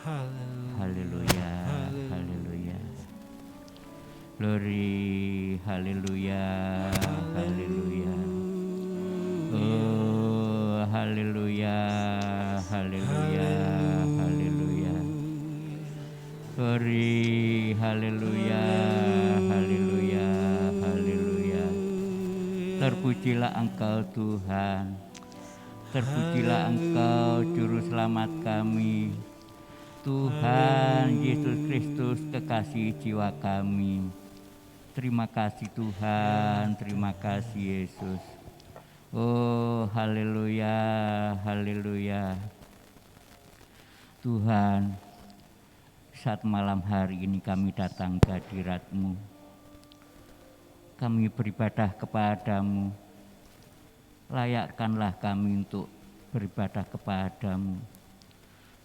Haleluya, haleluya. Glory, haleluya, haleluya. Oh, haleluya, haleluya, haleluya. Glory, haleluya, haleluya, haleluya. Terpujilah Engkau Tuhan, terpujilah Engkau Juru Selamat kami, Tuhan Yesus Kristus, kekasih jiwa kami. Terima kasih Tuhan, terima kasih Yesus. Oh, haleluya, haleluya. Tuhan, saat malam hari ini kami datang ke hadirat-Mu. Kami beribadah kepadamu. Layakkanlah kami untuk beribadah kepadamu.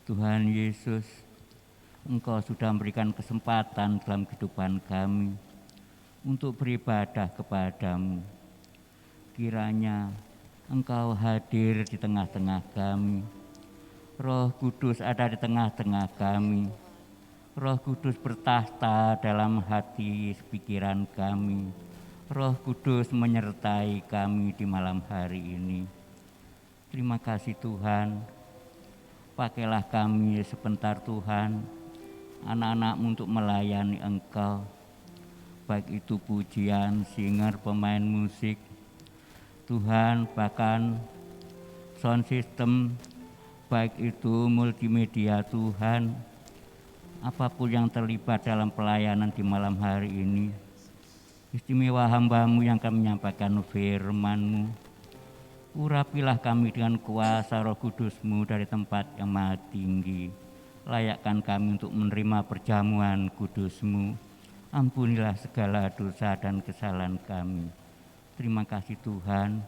Tuhan Yesus, Engkau sudah memberikan kesempatan dalam kehidupan kami untuk beribadah kepadamu. Kiranya Engkau hadir di tengah-tengah kami. Roh Kudus ada di tengah-tengah kami. Roh Kudus bertahta dalam hati pikiran kami. Roh Kudus menyertai kami di malam hari ini. Terima kasih Tuhan. Pakailah kami sebentar Tuhan, anak-anak-Mu untuk melayani Engkau. Baik itu pujian, singer, pemain musik, Tuhan, bahkan sound system, baik itu multimedia Tuhan, apapun yang terlibat dalam pelayanan di malam hari ini. Istimewa hamba-Mu yang akan menyampaikan firman-Mu. Urapilah kami dengan kuasa Roh Kudus-Mu dari tempat yang maha tinggi. Layakkan kami untuk menerima perjamuan kudus-Mu. Ampunilah segala dosa dan kesalahan kami. Terima kasih Tuhan.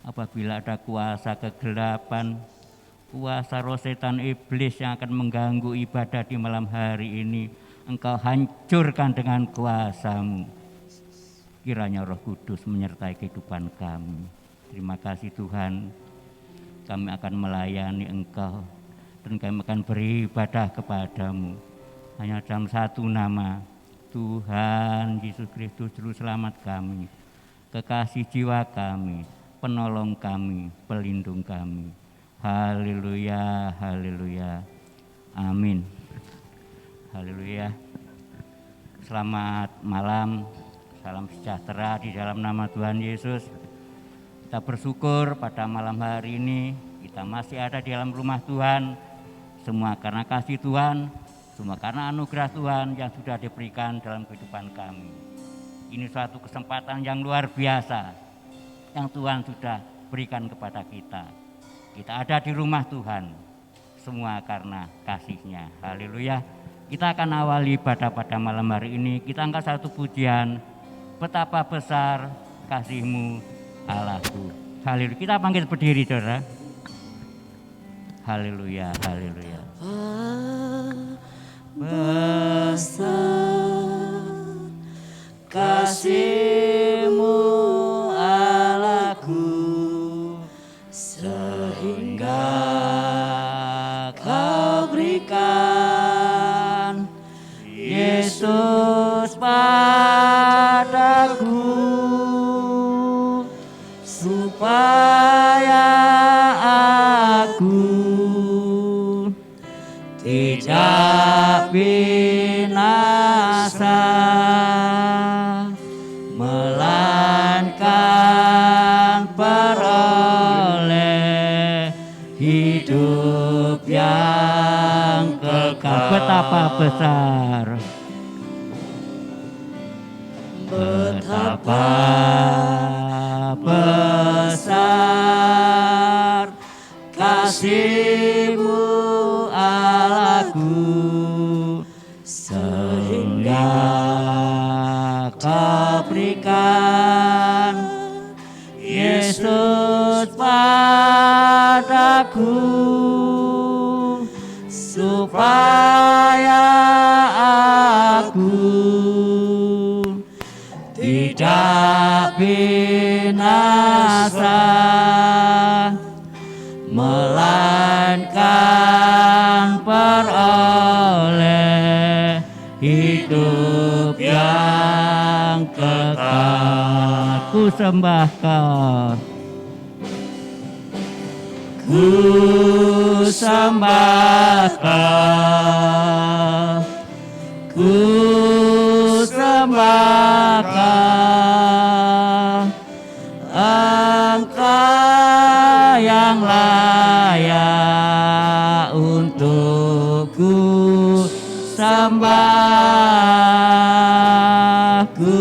Apabila ada kuasa kegelapan, kuasa roh setan iblis yang akan mengganggu ibadah di malam hari ini, Engkau hancurkan dengan kuasa-Mu. Kiranya Roh Kudus menyertai kehidupan kami. Terima kasih Tuhan, kami akan melayani Engkau dan kami akan beribadah kepadamu. Hanya dalam satu nama, Tuhan Yesus Kristus Juru Selamat kami, kekasih jiwa kami, penolong kami, pelindung kami. Haleluya, haleluya, amin. Haleluya. Selamat malam, salam sejahtera di dalam nama Tuhan Yesus. Kita bersyukur pada malam hari ini kita masih ada di dalam rumah Tuhan. Semua karena kasih Tuhan, semua karena anugerah Tuhan yang sudah diberikan dalam kehidupan kami. Ini suatu kesempatan yang luar biasa yang Tuhan sudah berikan kepada kita. Kita ada di rumah Tuhan, semua karena kasih-Nya. Haleluya. Kita akan awali ibadah pada malam hari ini. Kita angkat satu pujian, betapa besar kasih-Mu Allahku. Haleluya. Kita panggil berdiri, saudara. Haleluya, haleluya. Besar kasih-Mu Allahku, sehingga Kau berikan Yesus padaku, supaya aku tidak binasa, melainkan peroleh hidup yang kekal. Betapa besar, betapa besar kasih-Mu Allahku, sehingga Kau berikan Yesus padaku, supaya aku tidak binasa, melainkan hidup yang kekal. Ku sembah Kau, ku sembah Kau, ku sembah Kau, Engkau yang layak untuk ku sembah, ku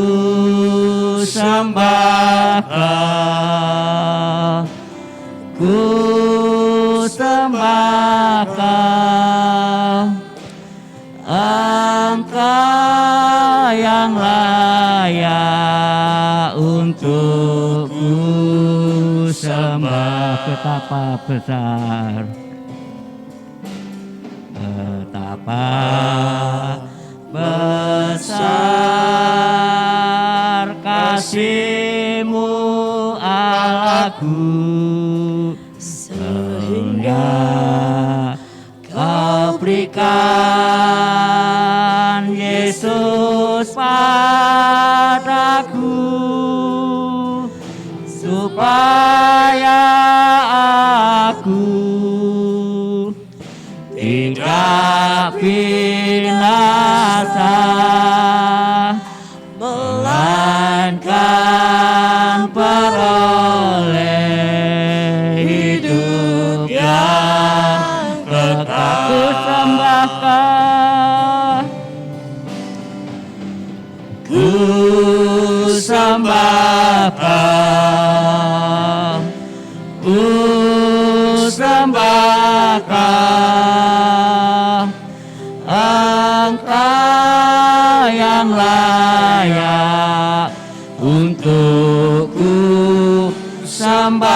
sembah Kau, ku sembah Kau, Engkau yang layak untuk ku sembah. betapa besar, betapa besar kasih-Mu Allahku, sehingga Kau berikan Yesus padaku, supaya aku tidak binasa, melainkan peroleh hidup yang kekal. Ku sembah Kau, ku sembah Kau, ku sembah Kau, Engkau yang layak untuk ku sembah,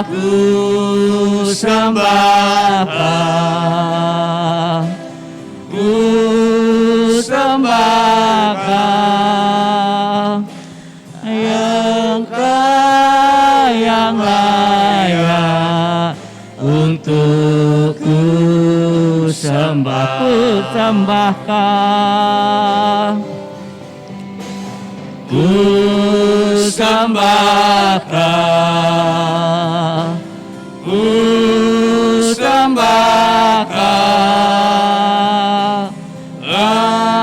ku sembah Kau, ku sembah Kau, Engkau yang layak untuk ku sembah. ku sembah Kau, Ku sembah Kau, ku sembah Kau,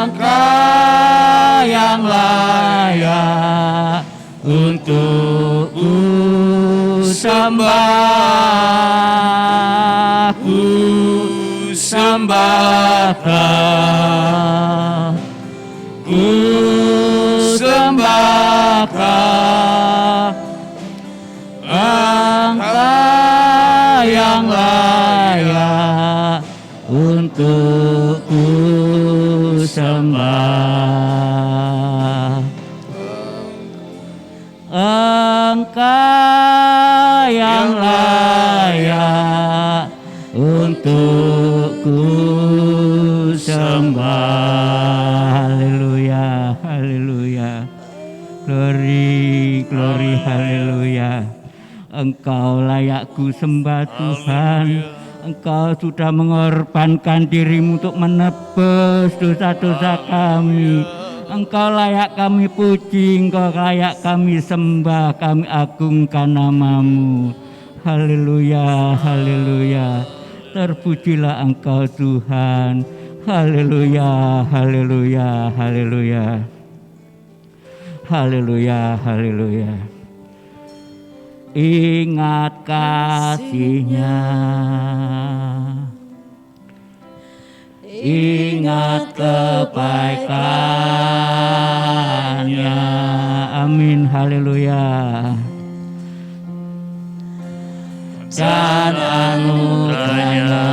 Engkau yang layak untuk ku sembah, ku sembah Kau, ku sembah Kau, Engkau yang layak untuk ku sembah, Engkau yang layak untuk ku sembah. Haleluya, haleluya. Glory, glory, haleluya. Engkau layak ku sembah Tuhan. Engkau sudah mengorbankan dirimu untuk menebus dosa-dosa kami. Engkau layak kami puji, Engkau layak kami sembah, kami agungkan nama-Mu. Haleluya, haleluya. Terpujilah Engkau Tuhan. Haleluya, haleluya, haleluya. Haleluya, haleluya. Ingat kasih-Nya, ingat kebaikan-Nya. Amin, haleluya. Dan anugerah-Nya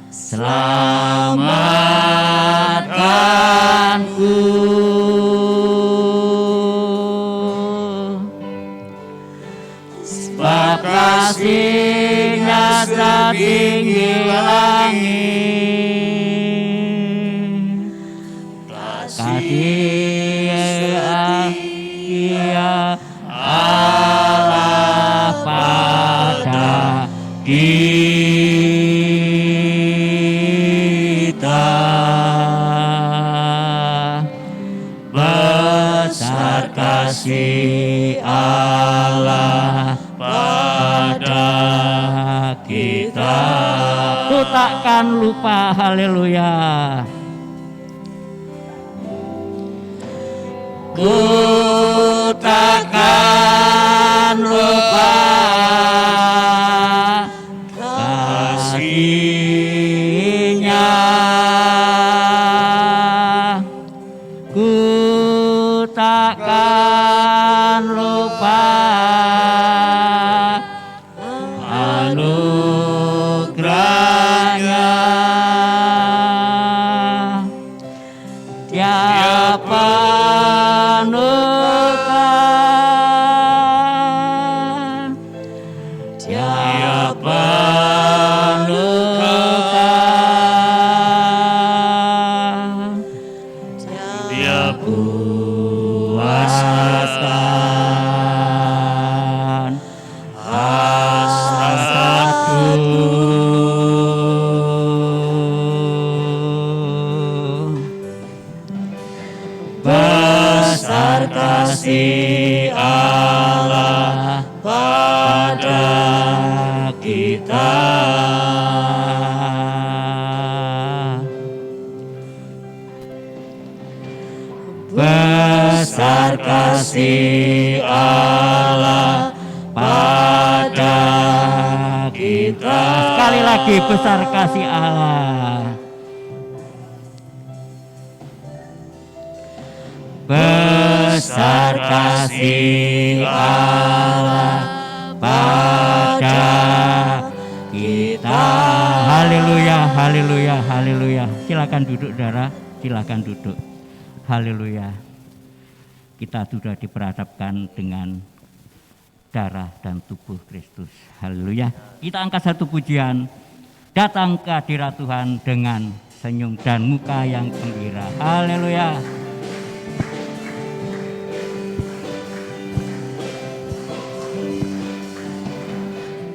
selamatkanku, sebab kasih-Nya setinggi langit, kasih Dia Allah pada kita. kasih Allah pada kita. Ku takkan lupa, haleluya. Ku takkan lupa kasih-Nya. Ku takkan lupa anugerah-Nya. tiap anugerah, Tiap anugerah, tiap puaskan hasratku. Besar kasih Allah pada kita. Besar kasih Allah pada kita. Sekali lagi, besar kasih Allah. Besar kasih Allah pada kita. Haleluya, haleluya, haleluya. Silakan duduk, saudara. Silakan duduk. Haleluya. Kita sudah diperhadapkan dengan darah dan tubuh Kristus. Haleluya. Kita angkat satu pujian. Datang ke hadirat Tuhan dengan senyum dan muka yang gembira. Haleluya.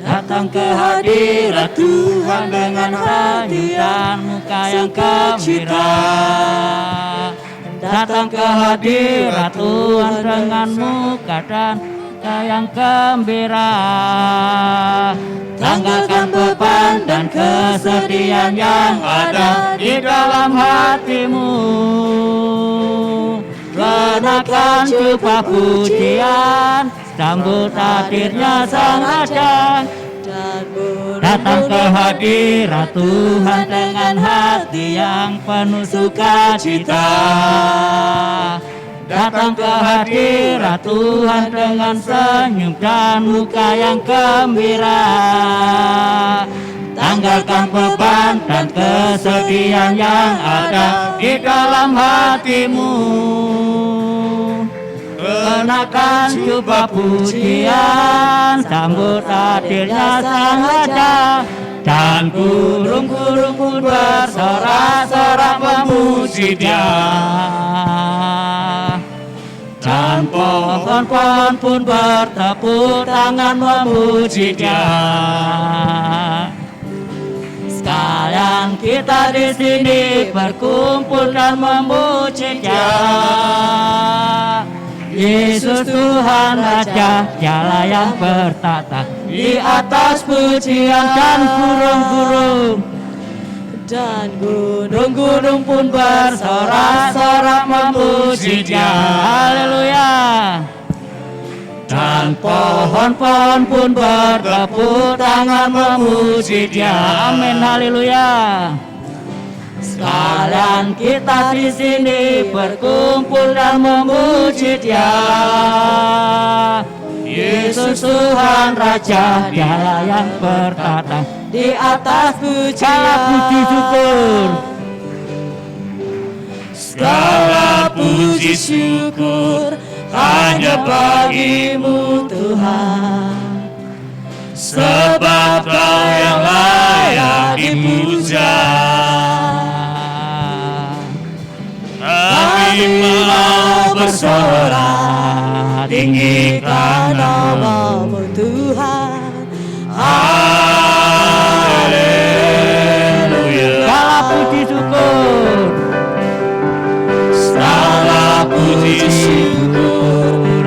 Datang ke hadirat Tuhan dengan hati dan muka yang gembira. Datang ke hadirat Tuhan dengan muka dan muka yang gembira. Tanggalkan beban dan kesedihan yang ada di dalam hatimu. Kenakan jubah pujian, sambut hadirnya Sang Raja. Datang ke hadirat Tuhan dengan hati yang penuh sukacita. Datang ke hadirat Tuhan dengan senyum dan muka yang gembira. Tanggalkan beban dan kesedihan yang ada di dalam hatimu. Kenakan jubah pujian, sambut hadirnya Sang Raja. Dan burung-burung pun bersorak-sorak memuji Dia. Dan pohon-pohon pun bertepuk tangan memuji Dia. Sekalian kita di sini berkumpul dan memuji Dia. Yesus Tuhan Raja, Dialah yang bertata di atas pujian dan burung-burung. Dan gunung-gunung pun bersorak-sorak memuji Dia. Haleluya. Dan pohon-pohon pun bertepuk tangan memuji Dia. Amin, haleluya. Sekalian kita di sini berkumpul dan memuji Dia. Yesus Tuhan Raja, Dialah yang bertata di atas pujian. Puji syukur. Segala puji syukur hanya bagi-Mu Tuhan, sebab Kau yang layak dipuja. Kami mau bersorak, tinggikan nama-Mu Tuhan. Haleluya. Segala puji syukur, Segala puji syukur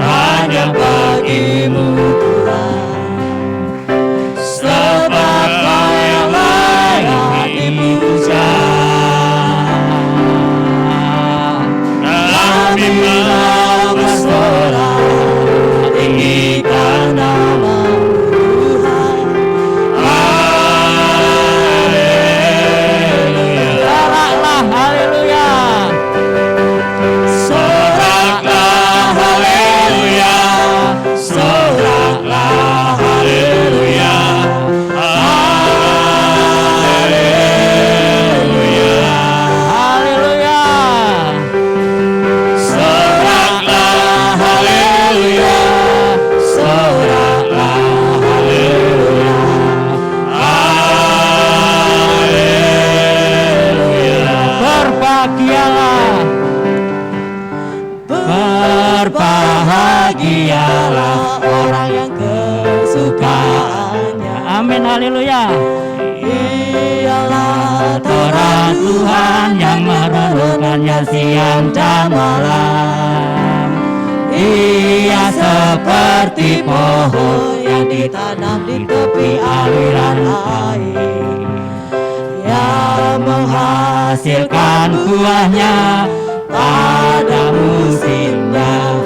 Berbahagialah orang yang kesukaannya. Amin, haleluya. Ialah Torah Tuhan yang merenungkannya siang dan malam. Ia seperti pohon yang ditanam di tepi aliran air, yang menghasilkan buahnya pada musimnya,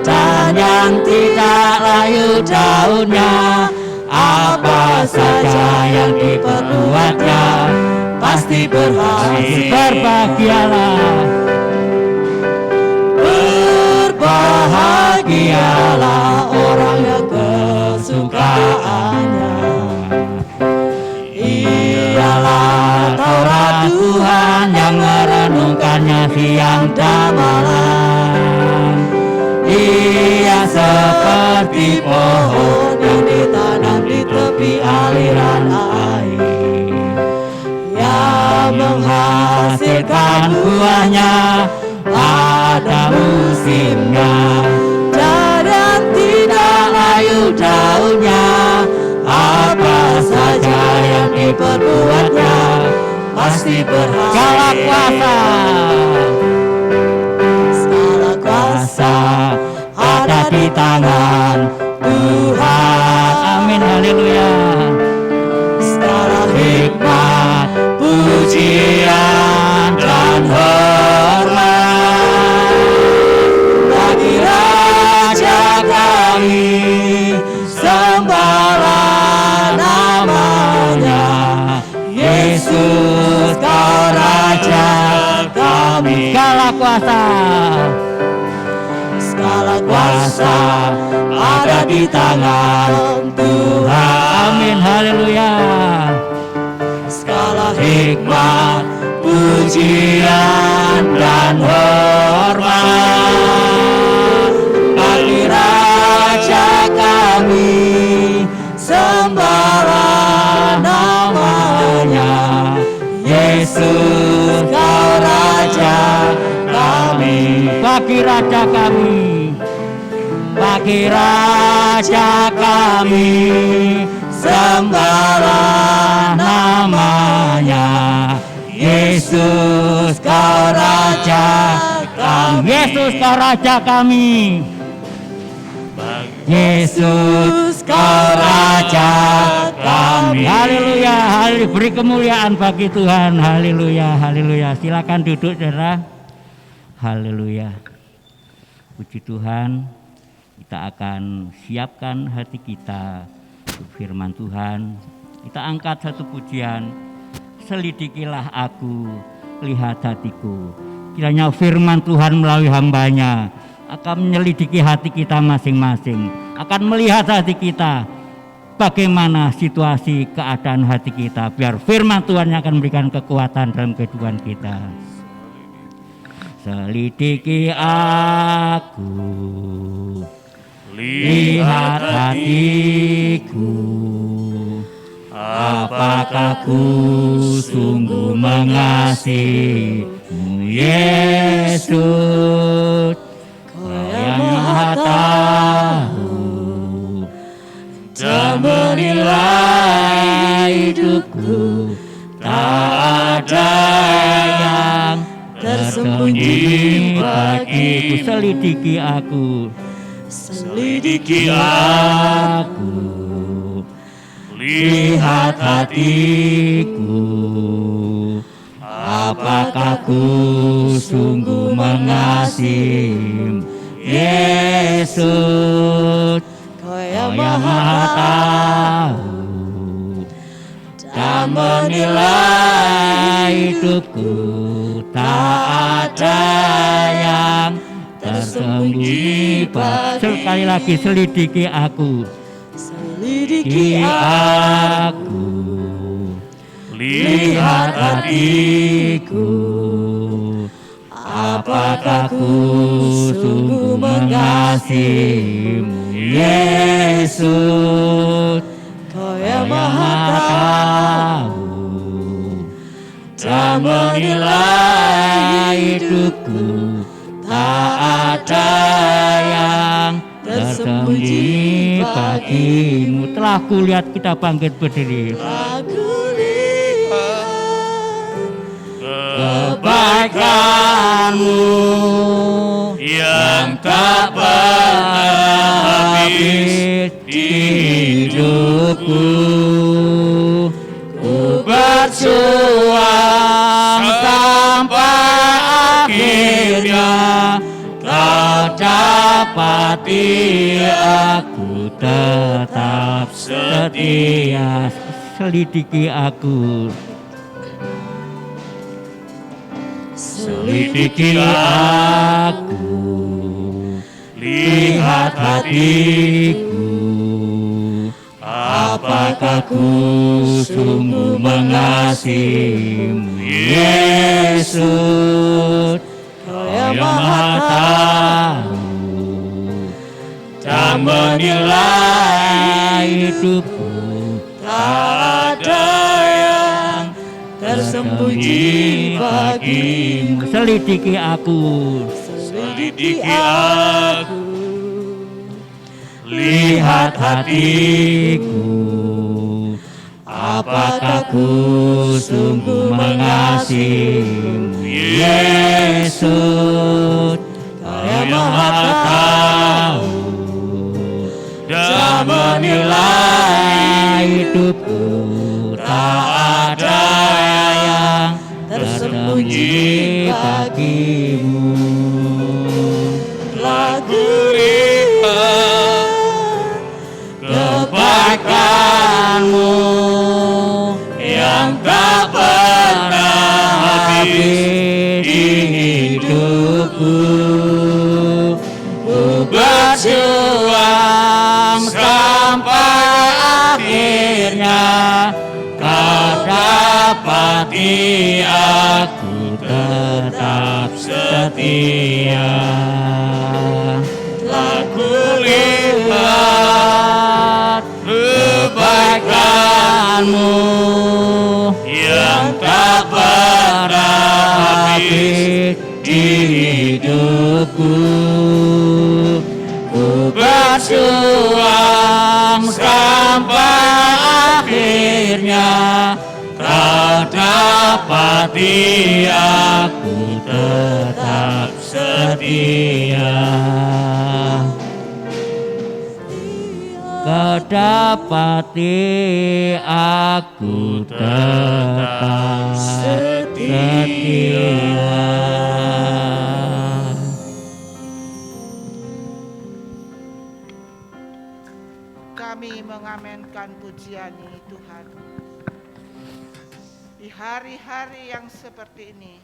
dan yang tidak layu daunnya. Apa saja yang diperbuatnya pasti berhasil. Berbahagialah orang yang kesukaannya. Ialah Taurat Tuhan yang merenungkannya siang dan malam. Ia seperti pohon yang ditanam di tepi aliran air, yang menghasilkan buahnya pada musimnya, dan tidak layu daunnya. Apa saja yang diperbuatnya pasti berhasil. Skala kuasa ada di tangan Tuhan. Amin, haleluya. Segala hikmat, pujian dan hormat bagi Raja kami, sembahlah namanya. Yesus kau Raja kami. Segala kuasa ada di tangan Tuhan. Amin, haleluya. Segala hikmat, pujian dan hormat bagi Raja kami, sembahlah namanya. Yesus kau Raja kami, bagi Raja kami, bagi Raja kami, sembahlah namanya. Yesus kau Raja kami, Yesus kau Raja kami, Yesus kau Raja kami. Haleluya, haleluya. Beri kemuliaan bagi Tuhan. Haleluya, haleluya. Silakan duduk, saudara. Haleluya. Puji Tuhan. Kita akan siapkan hati kita untuk firman Tuhan. Kita angkat satu pujian. Selidikilah aku, lihat hatiku. Kiranya firman Tuhan melalui hambanya akan menyelidiki hati kita masing-masing, akan melihat hati kita, bagaimana situasi keadaan hati kita, biar firman Tuhan yang akan memberikan kekuatan dalam kehidupan kita. Selidiki aku, lihat hatiku, apakah ku sungguh mengasihimu, Yesus. Yang Maha tahu dan menilai hidupku, tak ada yang tersembunyi bagiku. Selidiki aku, selidiki aku, lihat hatiku, apakah ku sungguh mengasihimu, Yesus. Kau yang Maha tahu dan menilai hidupku, tak ada yang tersembunyi. Sekali lagi, selidiki aku, selidiki aku, lihat hatiku, apakah ku sungguh mengasihimu, Yesus. Kau yang Maha tahu dan menilai hidupku, tak ada yang tersembunyi bagimu. Telah kulihat, kita bangkit berdiri. Aku lihat Kebaikanmu yang tak pernah habis di hidupku. Ku berjuang sampai akhirnya kau dapati aku tetap setia. Selidiki aku, selidiki aku, lihat hatiku. Apakah ku sungguh mengasihimu, Yesus? Kau yang Maha Tahu dan menilai hidupku. Tak ada yang tersembunyi bagimu. Selidiki aku, selidiki aku, lihat hatiku. Apakah ku sungguh mengasihimu, Yesus? Kau yang Maha Tahu dan menilai hidupku. Tak ada yang tersembunyi bagimu. lagu lihat Kebaikanmu yang tak pernah habis di hidupku. Ku berjuang sampai akhirnya kau dapati aku tetap setia. lagu Lihat kebaikanmu yang tak pernah habis di hidupku. Ku berjuang sampai akhirnya kau dapati aku tetap setia. Kau dapati aku tetap setia. Kami mengamenkan pujian ini Tuhan. Di hari-hari yang seperti ini,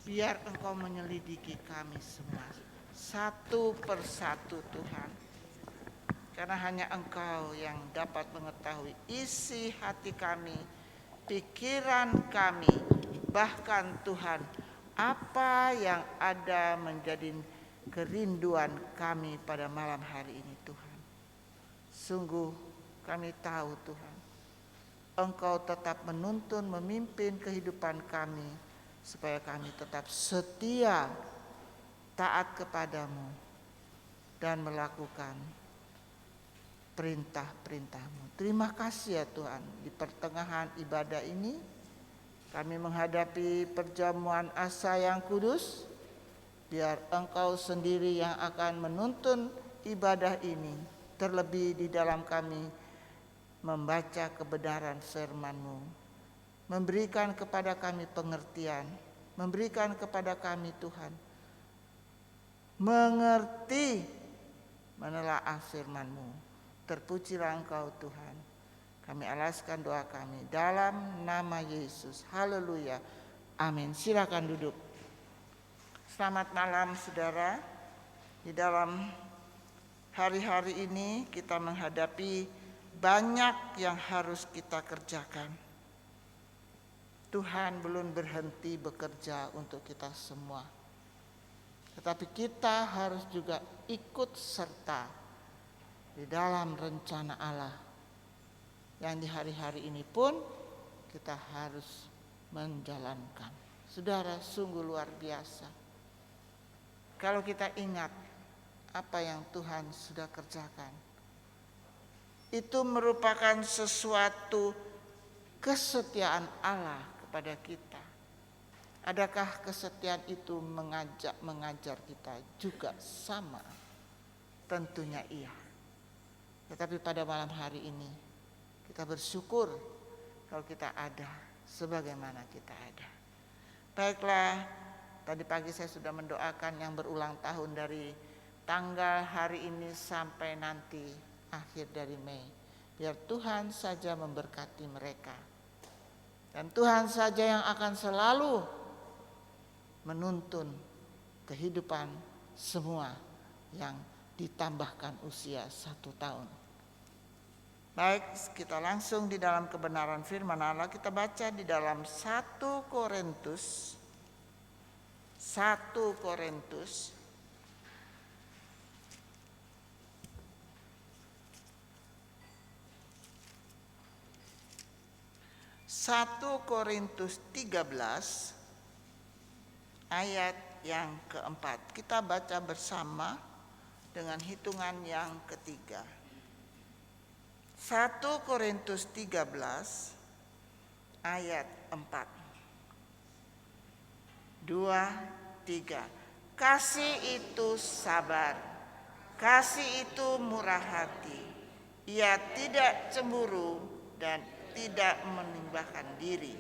biar Engkau menyelidiki kami semua satu persatu Tuhan. Karena hanya Engkau yang dapat mengetahui isi hati kami, pikiran kami, bahkan Tuhan, apa yang ada menjadi kerinduan kami pada malam hari ini Tuhan. Sungguh kami tahu Tuhan, Engkau tetap menuntun, memimpin kehidupan kami, supaya kami tetap setia, taat kepadamu, dan melakukan perintah-perintah-Mu. Terima kasih ya Tuhan, di pertengahan ibadah ini kami menghadapi perjamuan asa yang kudus. Biar Engkau sendiri yang akan menuntun ibadah ini, terlebih di dalam kami membaca kebenaran firman-Mu, memberikan kepada kami pengertian, memberikan kepada kami Tuhan mengerti menelaah firman-Mu. Terpujilah Engkau Tuhan. Kami alaskan doa kami dalam nama Yesus. Haleluya. Amin. Silakan duduk. Selamat malam saudara. Di dalam hari-hari ini kita menghadapi banyak yang harus kita kerjakan. Tuhan belum berhenti bekerja untuk kita semua. Tetapi kita harus juga ikut serta di dalam rencana Allah. Yang di hari-hari ini pun kita harus menjalankan. Saudara, sungguh luar biasa. Kalau kita ingat apa yang Tuhan sudah kerjakan. Itu merupakan sesuatu kesetiaan Allah kepada kita. Adakah kesetiaan itu mengajar kita juga sama? Tentunya iya. Tetapi pada malam hari ini kita bersyukur kalau kita ada sebagaimana kita ada. Baiklah, tadi pagi saya sudah mendoakan yang berulang tahun dari tanggal hari ini sampai nanti akhir dari Mei. Biar Tuhan saja memberkati mereka. Dan Tuhan saja yang akan selalu menuntun kehidupan semua yang ditambahkan usia 1 tahun. Baik, kita langsung di dalam kebenaran firman Allah. Kita baca di dalam 1 Korintus 13 ayat yang keempat. Kita baca bersama dengan hitungan yang ketiga. 1 Korintus 13 ayat 4. 2, 3. Kasih itu sabar, kasih itu murah hati. Ia tidak cemburu dan tidak menimbangkan diri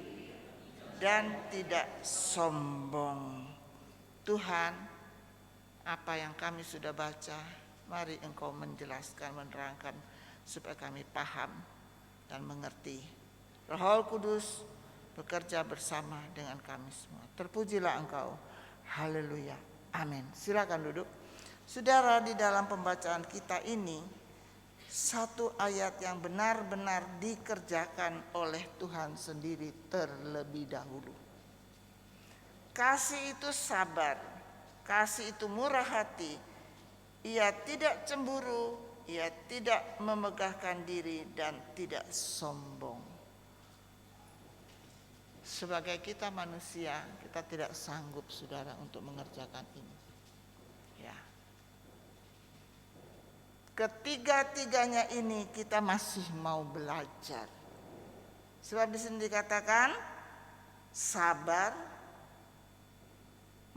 dan tidak sombong. Tuhan, apa yang kami sudah baca, mari Engkau menjelaskan, menerangkan supaya kami paham dan mengerti. Roh Kudus bekerja bersama dengan kami semua. Terpujilah Engkau. Haleluya. Amin. Silakan duduk. Saudara, di dalam pembacaan kita ini satu ayat yang benar-benar dikerjakan oleh Tuhan sendiri terlebih dahulu. Kasih itu sabar, kasih itu murah hati. Ia tidak cemburu, ia tidak memegahkan diri dan tidak sombong. Sebagai kita manusia, kita tidak sanggup, saudara, untuk mengerjakan ini. Ya. Ketiga-tiganya ini kita masih mau belajar. Sebab di sini dikatakan sabar,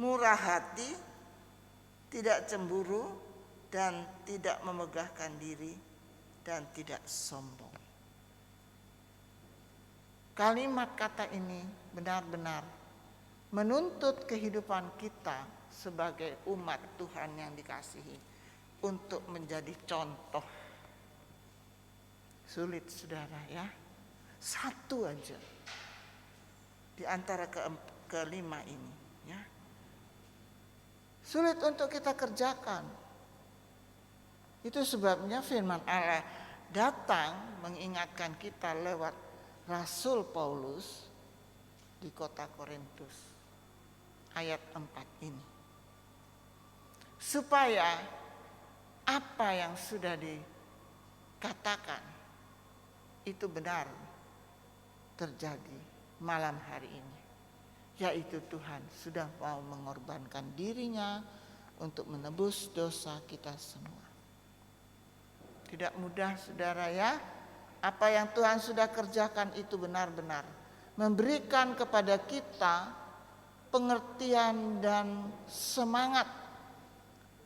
murah hati, tidak cemburu, dan tidak memegahkan diri, dan tidak sombong. Kalimat kata ini benar-benar menuntut kehidupan kita sebagai umat Tuhan yang dikasihi untuk menjadi contoh. Sulit, saudara, ya. Satu aja di antara kelima ini, ya. Sulit untuk kita kerjakan. Itu sebabnya firman Allah datang mengingatkan kita lewat Rasul Paulus di kota Korintus ayat 4 ini. Supaya apa yang sudah dikatakan itu benar terjadi malam hari ini. Yaitu Tuhan sudah mau mengorbankan dirinya untuk menebus dosa kita semua. Tidak mudah, saudara, ya. Apa yang Tuhan sudah kerjakan itu benar-benar memberikan kepada kita pengertian dan semangat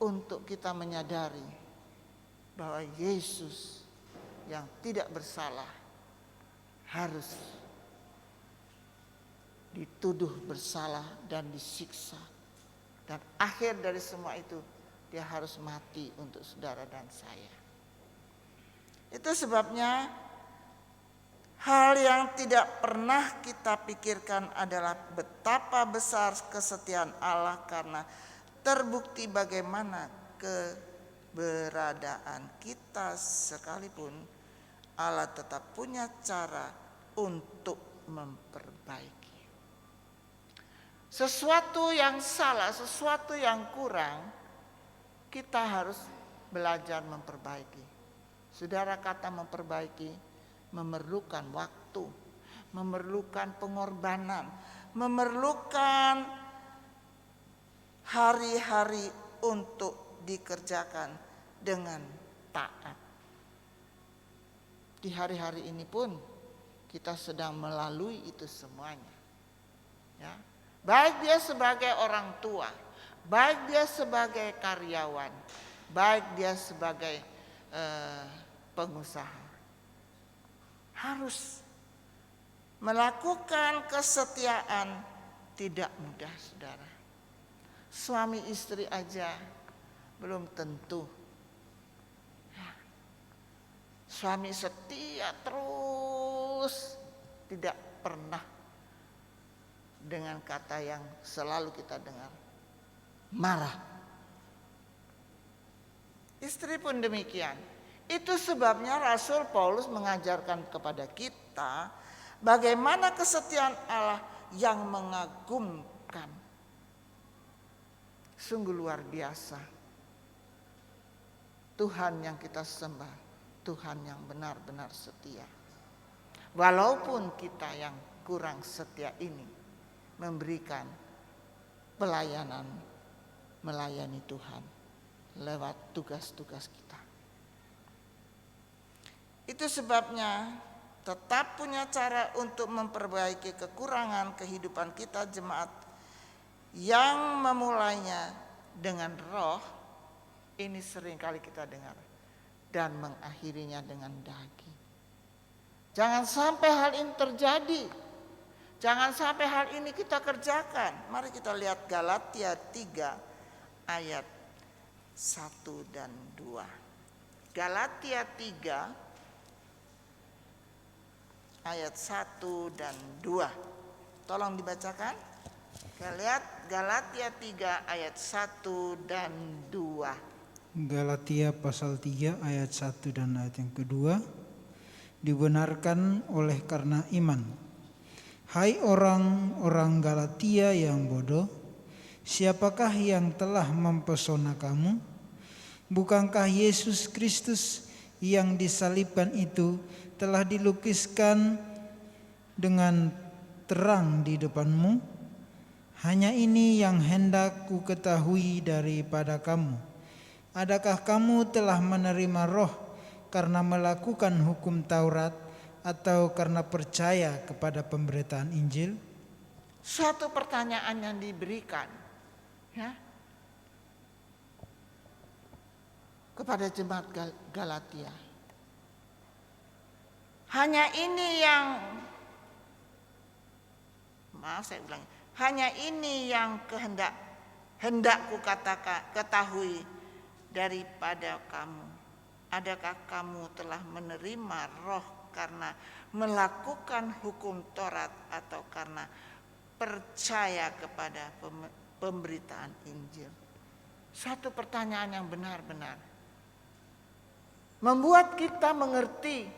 untuk kita menyadari bahwa Yesus yang tidak bersalah harus dituduh bersalah dan disiksa. Dan akhir dari semua itu, dia harus mati untuk saudara dan saya. Itu sebabnya hal yang tidak pernah kita pikirkan adalah betapa besar kesetiaan Allah, karena terbukti bagaimana keberadaan kita sekalipun Allah tetap punya cara untuk memperbaiki. Sesuatu yang salah, sesuatu yang kurang, kita harus belajar memperbaiki. Saudara, kata memperbaiki memerlukan waktu, memerlukan pengorbanan, memerlukan hari-hari untuk dikerjakan dengan taat. Di hari-hari ini pun kita sedang melalui itu semuanya. Ya. Baik dia sebagai orang tua, baik dia sebagai karyawan, baik dia sebagai pengusaha, harus melakukan kesetiaan. Tidak mudah, saudara. Suami istri aja belum tentu. Suami setia terus, tidak pernah dengan kata yang selalu kita dengar, marah. Istri pun demikian. Itu sebabnya Rasul Paulus mengajarkan kepada kita bagaimana kesetiaan Allah yang mengagumkan. Sungguh luar biasa. Tuhan yang kita sembah, Tuhan yang benar-benar setia. Walaupun kita yang kurang setia ini memberikan pelayanan, melayani Tuhan lewat tugas-tugas kita. Itu sebabnya tetap punya cara untuk memperbaiki kekurangan kehidupan kita jemaat yang memulainya dengan roh, ini sering kali kita dengar, dan mengakhirinya dengan daging. Jangan sampai hal ini terjadi. Jangan sampai hal ini kita kerjakan. Mari kita lihat Galatia 3 ayat 1 dan 2. Galatia 3 ayat 1 dan 2. Tolong dibacakan. Kita lihat Galatia 3 ayat 1 dan 2. Galatia pasal 3 ayat 1 dan ayat yang kedua. Dibenarkan oleh karena iman. Hai orang-orang Galatia yang bodoh, siapakah yang telah mempesona kamu? Bukankah Yesus Kristus yang disalibkan itu telah dilukiskan dengan terang di depanmu? Hanya ini yang hendak ku ketahui daripada kamu. Adakah kamu telah menerima roh karena melakukan hukum Taurat atau karena percaya kepada pemberitaan Injil? Suatu pertanyaan yang diberikan, ya, kepada jemaat Galatia. Hanya ini yang, hanya ini yang hendak ku ketahui daripada kamu. Adakah kamu telah menerima roh karena melakukan hukum Taurat atau karena percaya kepada pemberitaan Injil? Suatu pertanyaan yang benar-benar membuat kita mengerti,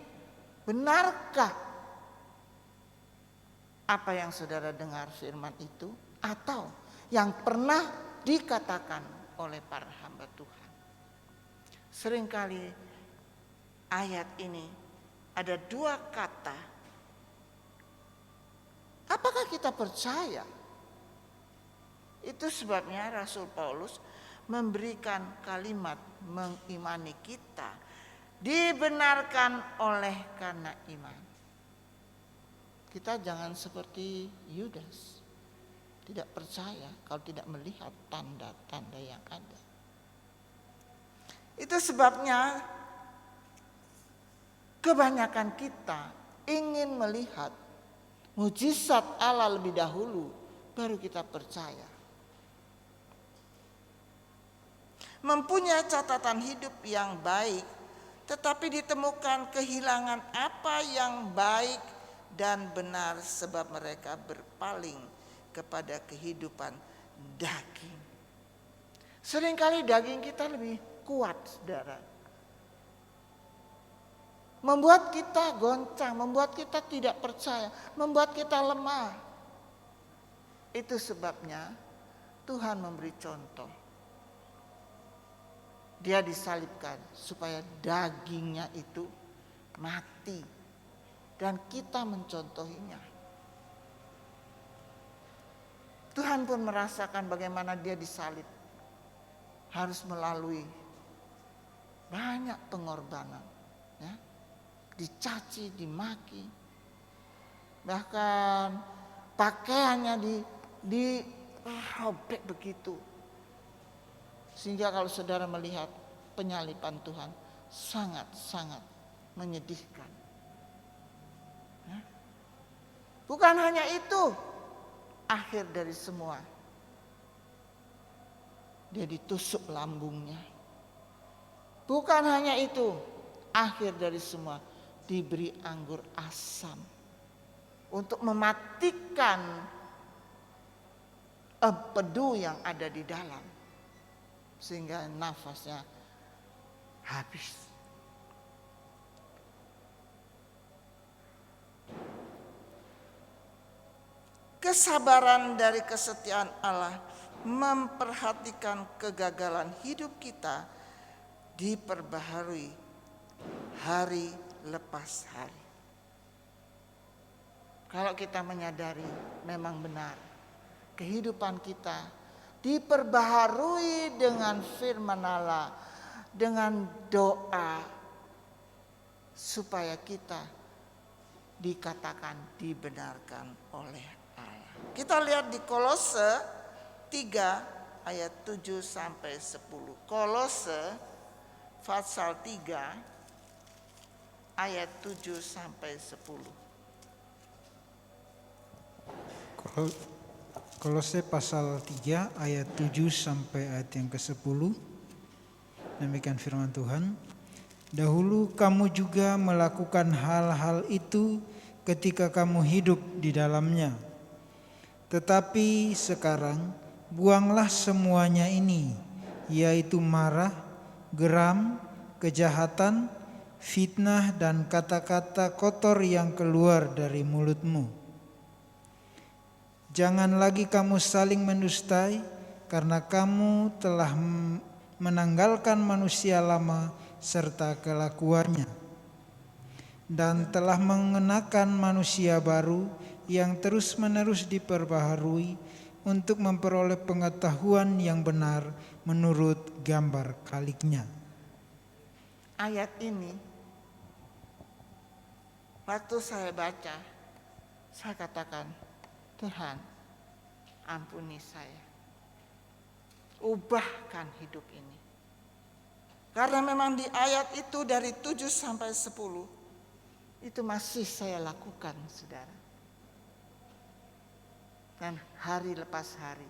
benarkah apa yang saudara dengar firman itu atau yang pernah dikatakan oleh para hamba Tuhan. Seringkali ayat ini ada dua kata. Apakah kita percaya? Itu sebabnya Rasul Paulus memberikan kalimat mengimani kita dibenarkan oleh karena iman. Kita jangan seperti Yudas, tidak percaya kalau tidak melihat tanda-tanda yang ada. Itu sebabnya kebanyakan kita ingin melihat mujizat Allah lebih dahulu, baru kita percaya. Mempunyai catatan hidup yang baik, tetapi ditemukan kehilangan apa yang baik dan benar sebab mereka berpaling kepada kehidupan daging. Seringkali daging kita lebih kuat, saudara. Membuat kita goncang, membuat kita tidak percaya, membuat kita lemah. Itu sebabnya Tuhan memberi contoh. Dia disalibkan supaya dagingnya itu mati. Dan kita mencontohinya. Tuhan pun merasakan bagaimana dia disalib. harus melalui banyak pengorbanan, ya. Dicaci, dimaki, bahkan pakaiannya dirobek begitu. Sehingga kalau saudara melihat penyaliban Tuhan sangat-sangat menyedihkan. Ya. Bukan hanya itu, akhir dari semua, dia ditusuk lambungnya. Bukan hanya itu, akhir dari semua, diberi anggur asam untuk mematikan empedu yang ada di dalam, sehingga nafasnya habis. Kesabaran dari kesetiaan Allah memperhatikan kegagalan hidup kita diperbaharui hari lepas hari. Kalau kita menyadari memang benar kehidupan kita diperbaharui dengan firman Allah, dengan doa, supaya kita dikatakan dibenarkan oleh Allah. Kita lihat di Kolose 3 ayat 7 sampai 10. Kolose pasal 3 ayat 7 sampai 10. Kolose pasal 3 ayat 7 sampai ayat yang ke-10. Demikian firman Tuhan. Dahulu kamu juga melakukan hal-hal itu ketika kamu hidup di dalamnya. Tetapi sekarang buanglah semuanya ini, yaitu marah, geram, kejahatan, fitnah, dan kata-kata kotor yang keluar dari mulutmu. Jangan lagi kamu saling mendustai, karena kamu telah menanggalkan manusia lama serta kelakuannya, dan telah mengenakan manusia baru yang terus-menerus diperbaharui untuk memperoleh pengetahuan yang benar menurut gambar Khaliknya. Ayat ini waktu saya baca, saya katakan, Tuhan, ampuni saya. Ubahkan hidup ini. Karena memang di ayat itu dari 7 sampai 10 itu masih saya lakukan, saudara. Dan hari lepas hari,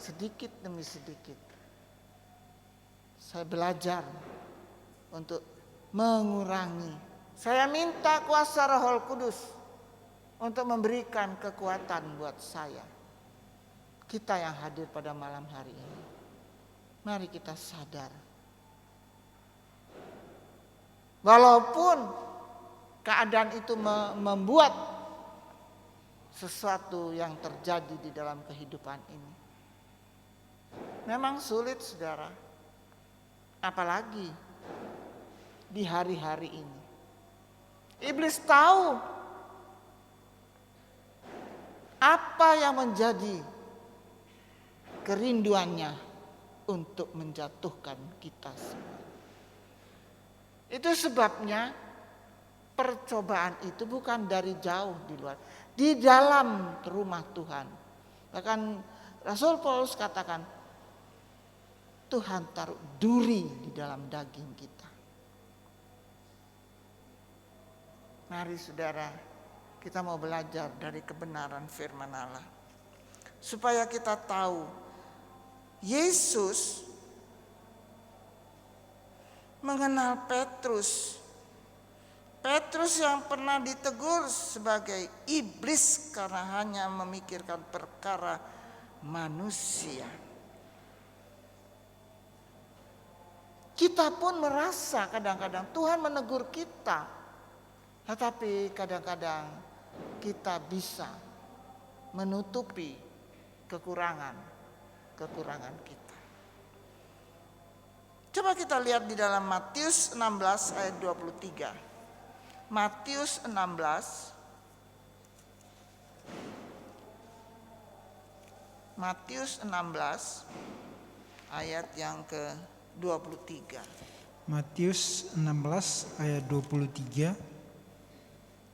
sedikit demi sedikit, saya belajar untuk mengurangi. Saya minta kuasa Roh Kudus untuk memberikan kekuatan buat saya. Kita yang hadir pada malam hari ini, mari kita sadar. Walaupun keadaan itu membuat sesuatu yang terjadi di dalam kehidupan ini memang sulit, saudara. Apalagi di hari-hari ini. Iblis tahu apa yang menjadi kerinduannya untuk menjatuhkan kita semua. Itu sebabnya percobaan itu bukan dari jauh di luar, di dalam rumah Tuhan. Bahkan Rasul Paulus katakan, Tuhan taruh duri di dalam daging kita. Mari saudara, kita mau belajar dari kebenaran firman Allah, supaya kita tahu Yesus mengenal Petrus. Petrus yang pernah ditegur sebagai iblis karena hanya memikirkan perkara manusia. Kita pun merasa kadang-kadang Tuhan menegur kita, tetapi kadang-kadang kita bisa menutupi kekurangan kita. Coba kita lihat di dalam Matius 16 ayat 23. Matius 16 Matius 16 ayat yang ke-23. Matius 16 ayat 23.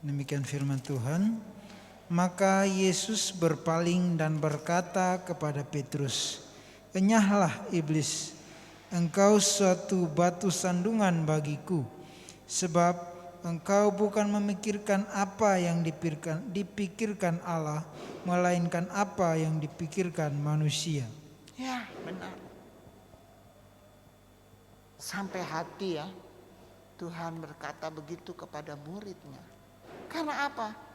Demikian firman Tuhan. Maka Yesus berpaling dan berkata kepada Petrus, "Enyahlah iblis, engkau suatu batu sandungan bagiku, sebab engkau bukan memikirkan apa yang dipikirkan Allah, melainkan apa yang dipikirkan manusia." Ya, benar. Sampai hati ya, Tuhan berkata begitu kepada muridnya. Karena apa?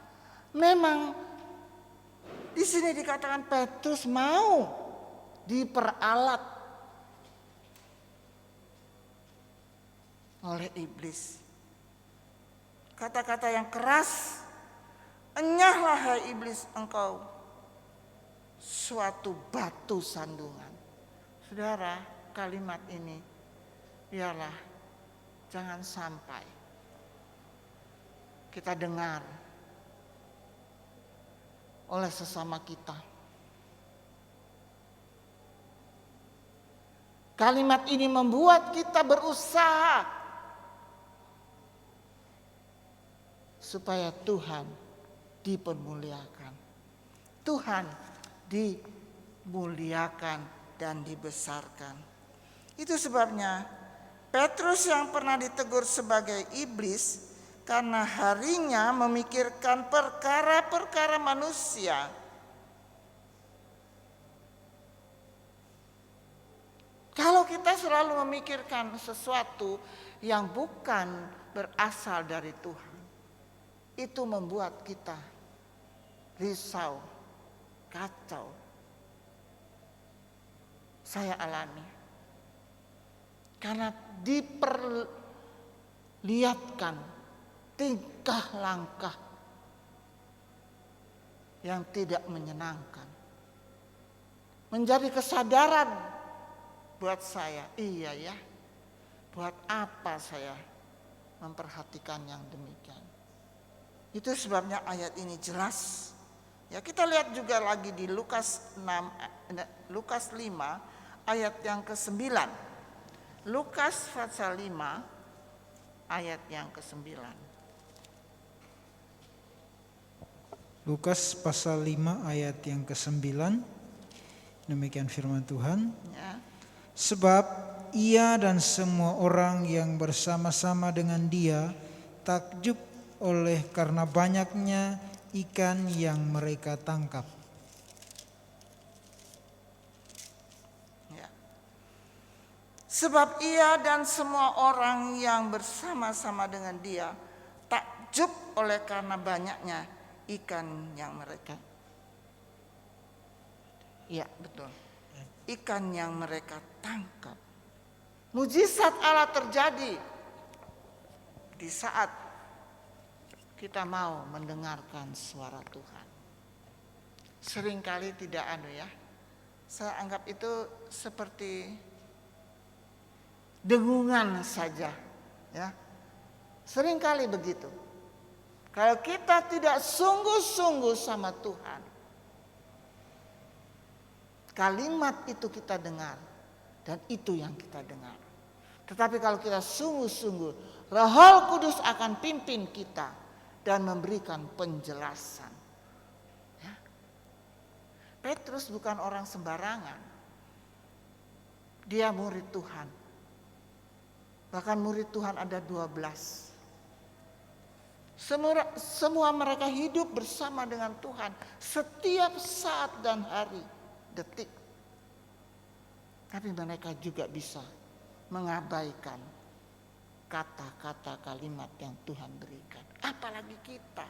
Memang di sini dikatakan Petrus mau diperalat oleh iblis. Kata-kata yang keras, "Enyahlah hai iblis, engkau suatu batu sandungan." Saudara, kalimat ini biarlah jangan sampai kita dengar oleh sesama kita. Kalimat ini membuat kita berusaha supaya Tuhan dipermuliakan. Tuhan dimuliakan dan dibesarkan. Itu sebabnya Petrus yang pernah ditegur sebagai iblis karena harinya memikirkan perkara-perkara manusia, kalau kita selalu memikirkan sesuatu yang bukan berasal dari Tuhan, itu membuat kita risau, kacau. Saya alami. Karena diperlihatkan tingkah langkah yang tidak menyenangkan. Menjadi kesadaran buat saya, iya ya, buat apa saya memperhatikan yang demikian. Itu sebabnya ayat ini jelas. Ya, kita lihat juga lagi di Lukas 5 ayat yang ke-9. Lukas pasal 5 ayat yang ke-9. Lukas pasal 5 ayat yang ke-9. Demikian firman Tuhan. Ya. Sebab ia dan semua orang yang bersama-sama dengan dia takjub oleh karena banyaknya ikan yang mereka tangkap. Ya. Sebab ia dan semua orang yang bersama-sama dengan dia takjub oleh karena banyaknya ikan yang mereka. Ya, betul. Ikan yang mereka tangkap. Mujizat Allah terjadi di saat kita mau mendengarkan suara Tuhan. Seringkali tidak ya. Saya anggap itu seperti dengungan saja, ya. Seringkali begitu. Kalau kita tidak sungguh-sungguh sama Tuhan, kalimat itu kita dengar dan itu yang kita dengar. Tetapi kalau kita sungguh-sungguh, Roh Kudus akan pimpin kita dan memberikan penjelasan. Ya. Petrus bukan orang sembarangan. Dia murid Tuhan. Bahkan murid Tuhan ada 12. Semua mereka hidup bersama dengan Tuhan setiap saat dan hari, detik. Tapi mereka juga bisa mengabaikan kata-kata kalimat yang Tuhan berikan. Apalagi kita.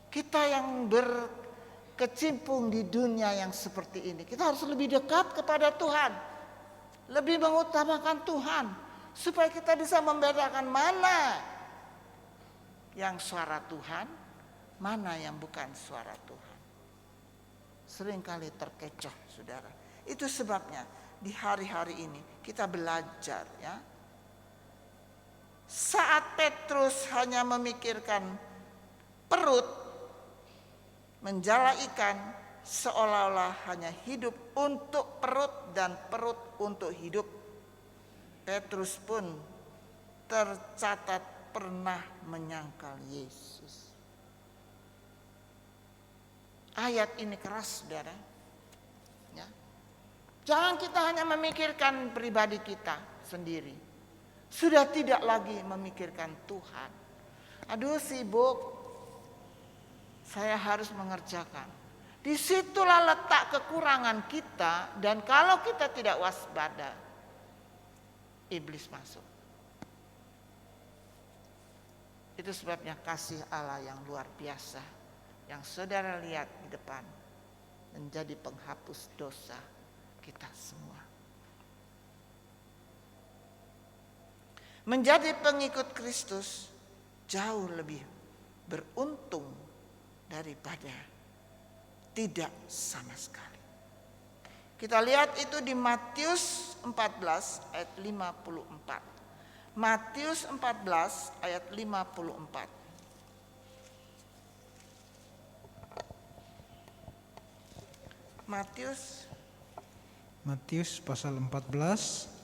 Kita yang berkecimpung di dunia yang seperti ini. Kita harus lebih dekat kepada Tuhan. Lebih mengutamakan Tuhan. Supaya kita bisa membedakan mana yang suara Tuhan, mana yang bukan suara Tuhan. Seringkali terkecoh, saudara. Itu sebabnya di hari-hari ini kita belajar, ya. Saat Petrus hanya memikirkan perut, menjala ikan, seolah-olah hanya hidup untuk perut dan perut untuk hidup. Petrus pun tercatat pernah menyangkal Yesus. Ayat ini keras, saudara. Ya. Jangan kita hanya memikirkan pribadi kita sendiri. Sudah tidak lagi memikirkan Tuhan. Aduh, sibuk, saya harus mengerjakan. Disitulah letak kekurangan kita, dan kalau kita tidak waspada, iblis masuk. Itu sebabnya kasih Allah yang luar biasa, yang saudara lihat di depan, menjadi penghapus dosa kita semua. Menjadi pengikut Kristus jauh lebih beruntung daripada tidak sama sekali. Kita lihat itu di Matius 14 ayat 54. Matius 14 ayat 54. Matius pasal 14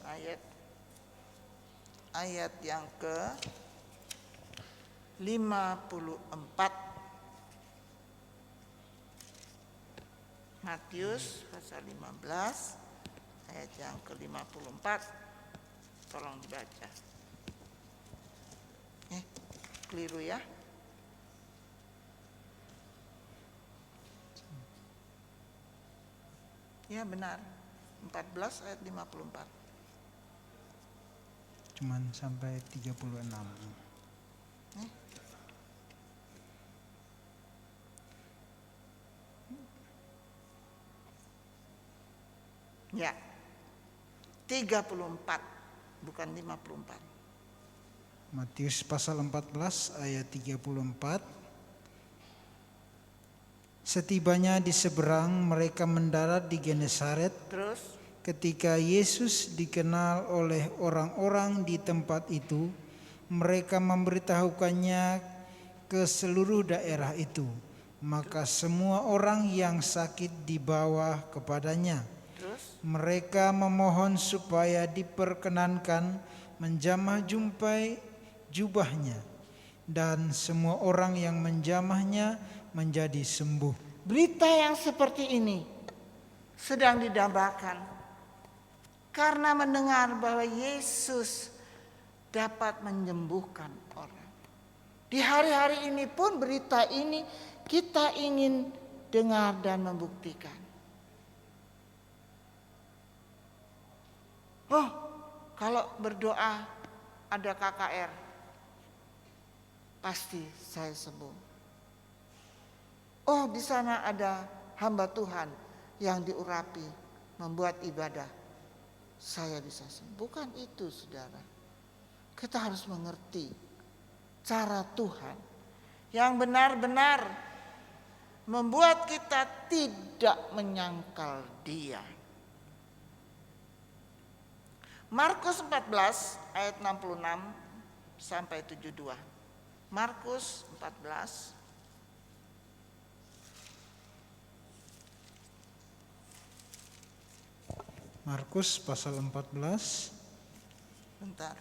ayat yang ke 54. Matius pasal 15 ayat yang ke-54. Tolong dibaca. Keliru ya. Ya benar. 14 ayat 54. cuman sampai 36. Ya. 34 bukan 54. Matius pasal 14 ayat 34. Setibanya di seberang, mereka mendarat di Genesaret. Terus Ketika Yesus dikenal oleh orang-orang di tempat itu, mereka memberitahukannya ke seluruh daerah itu. Maka semua orang yang sakit dibawa kepadanya. Mereka memohon supaya diperkenankan menjamah jubahnya, dan semua orang yang menjamahnya menjadi sembuh. berita yang seperti ini sedang didambakan karena mendengar bahwa Yesus dapat menyembuhkan orang. Di hari-hari ini pun berita ini kita ingin dengar dan membuktikan. Oh, kalau berdoa ada KKR, pasti saya sembuh. Oh, di sana ada hamba Tuhan yang diurapi, membuat ibadah, saya bisa sembuh. Bukan itu, saudara. Kita harus mengerti cara Tuhan yang benar-benar membuat kita tidak menyangkal Dia. Markus 14 ayat 66 sampai 72. Markus 14 Markus pasal 14. Bentar.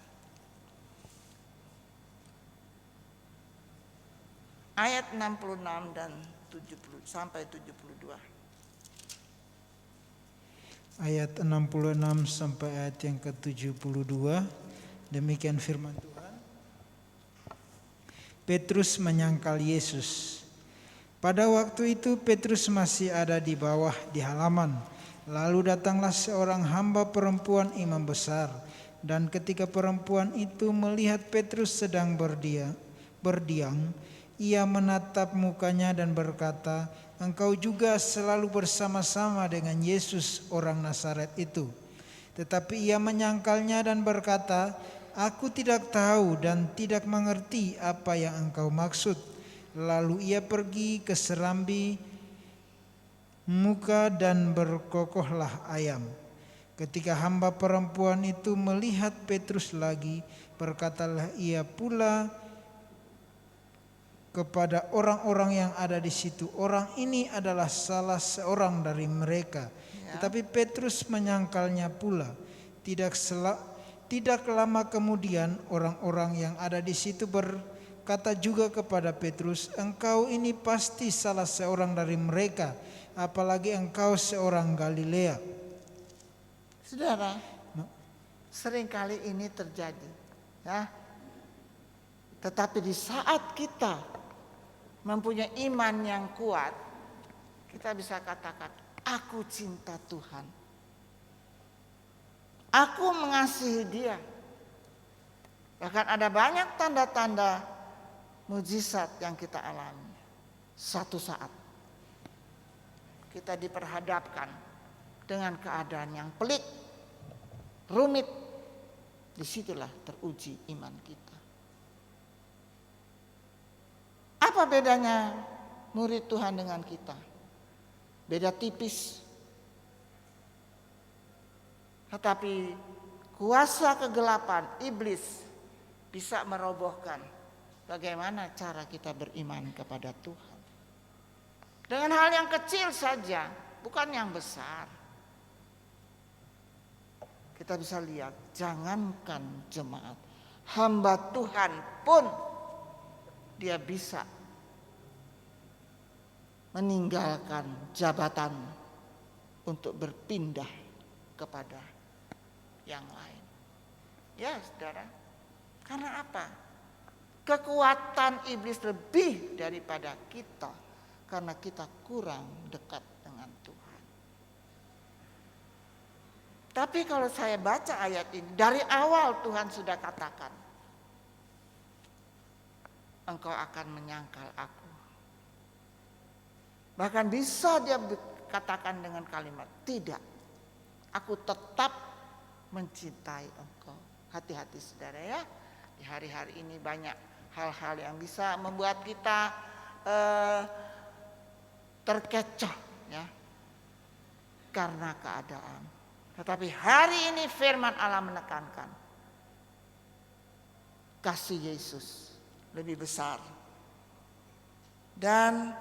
Ayat 66 dan 70 sampai 72. Ayat 66 sampai ayat yang ke-72. Demikian firman Tuhan. Petrus menyangkal Yesus. Pada waktu itu Petrus masih ada di bawah di halaman. Lalu datanglah seorang hamba perempuan imam besar, dan ketika perempuan itu melihat Petrus sedang berdiam, ia menatap mukanya dan berkata, "Engkau juga selalu bersama-sama dengan Yesus orang Nazaret itu." Tetapi ia menyangkalnya dan berkata, "Aku tidak tahu dan tidak mengerti apa yang engkau maksud." Lalu ia pergi ke serambi muka dan berkokohlah ayam. Ketika hamba perempuan itu melihat Petrus lagi, berkatalah ia pula kepada orang-orang yang ada di situ, orang ini adalah salah seorang dari mereka. Tetapi Petrus menyangkalnya pula. Tidak lama kemudian orang-orang yang ada di situ berkata juga kepada Petrus, "Engkau ini pasti salah seorang dari mereka, apalagi engkau seorang Galilea." Saudara, seringkali ini terjadi, ya. Tetapi di saat kita mempunyai iman yang kuat, kita bisa katakan, "Aku cinta Tuhan. Aku mengasihi Dia." Bahkan ada banyak tanda-tanda mujizat yang kita alami. Satu saat kita diperhadapkan dengan keadaan yang pelik, rumit. Disitulah teruji iman kita. Apa bedanya murid Tuhan dengan kita? Beda tipis. Tetapi kuasa kegelapan iblis bisa merobohkan bagaimana cara kita beriman kepada Tuhan. Dengan hal yang kecil saja, bukan yang besar. Kita bisa lihat, jangankan jemaat, hamba Tuhan pun dia bisa meninggalkan jabatan untuk berpindah kepada yang lain. Ya, saudara. Karena apa? Kekuatan iblis lebih daripada kita, karena kita kurang dekat dengan Tuhan. Tapi kalau saya baca ayat ini, dari awal Tuhan sudah katakan, "Engkau akan menyangkal aku." Bahkan bisa dia katakan dengan kalimat, "Tidak, aku tetap mencintai engkau." Hati-hati saudara ya. Di hari-hari ini banyak hal-hal yang bisa membuat kita terkecoh ya, karena keadaan. Tetapi hari ini firman Allah menekankan, kasih Yesus lebih besar. Dan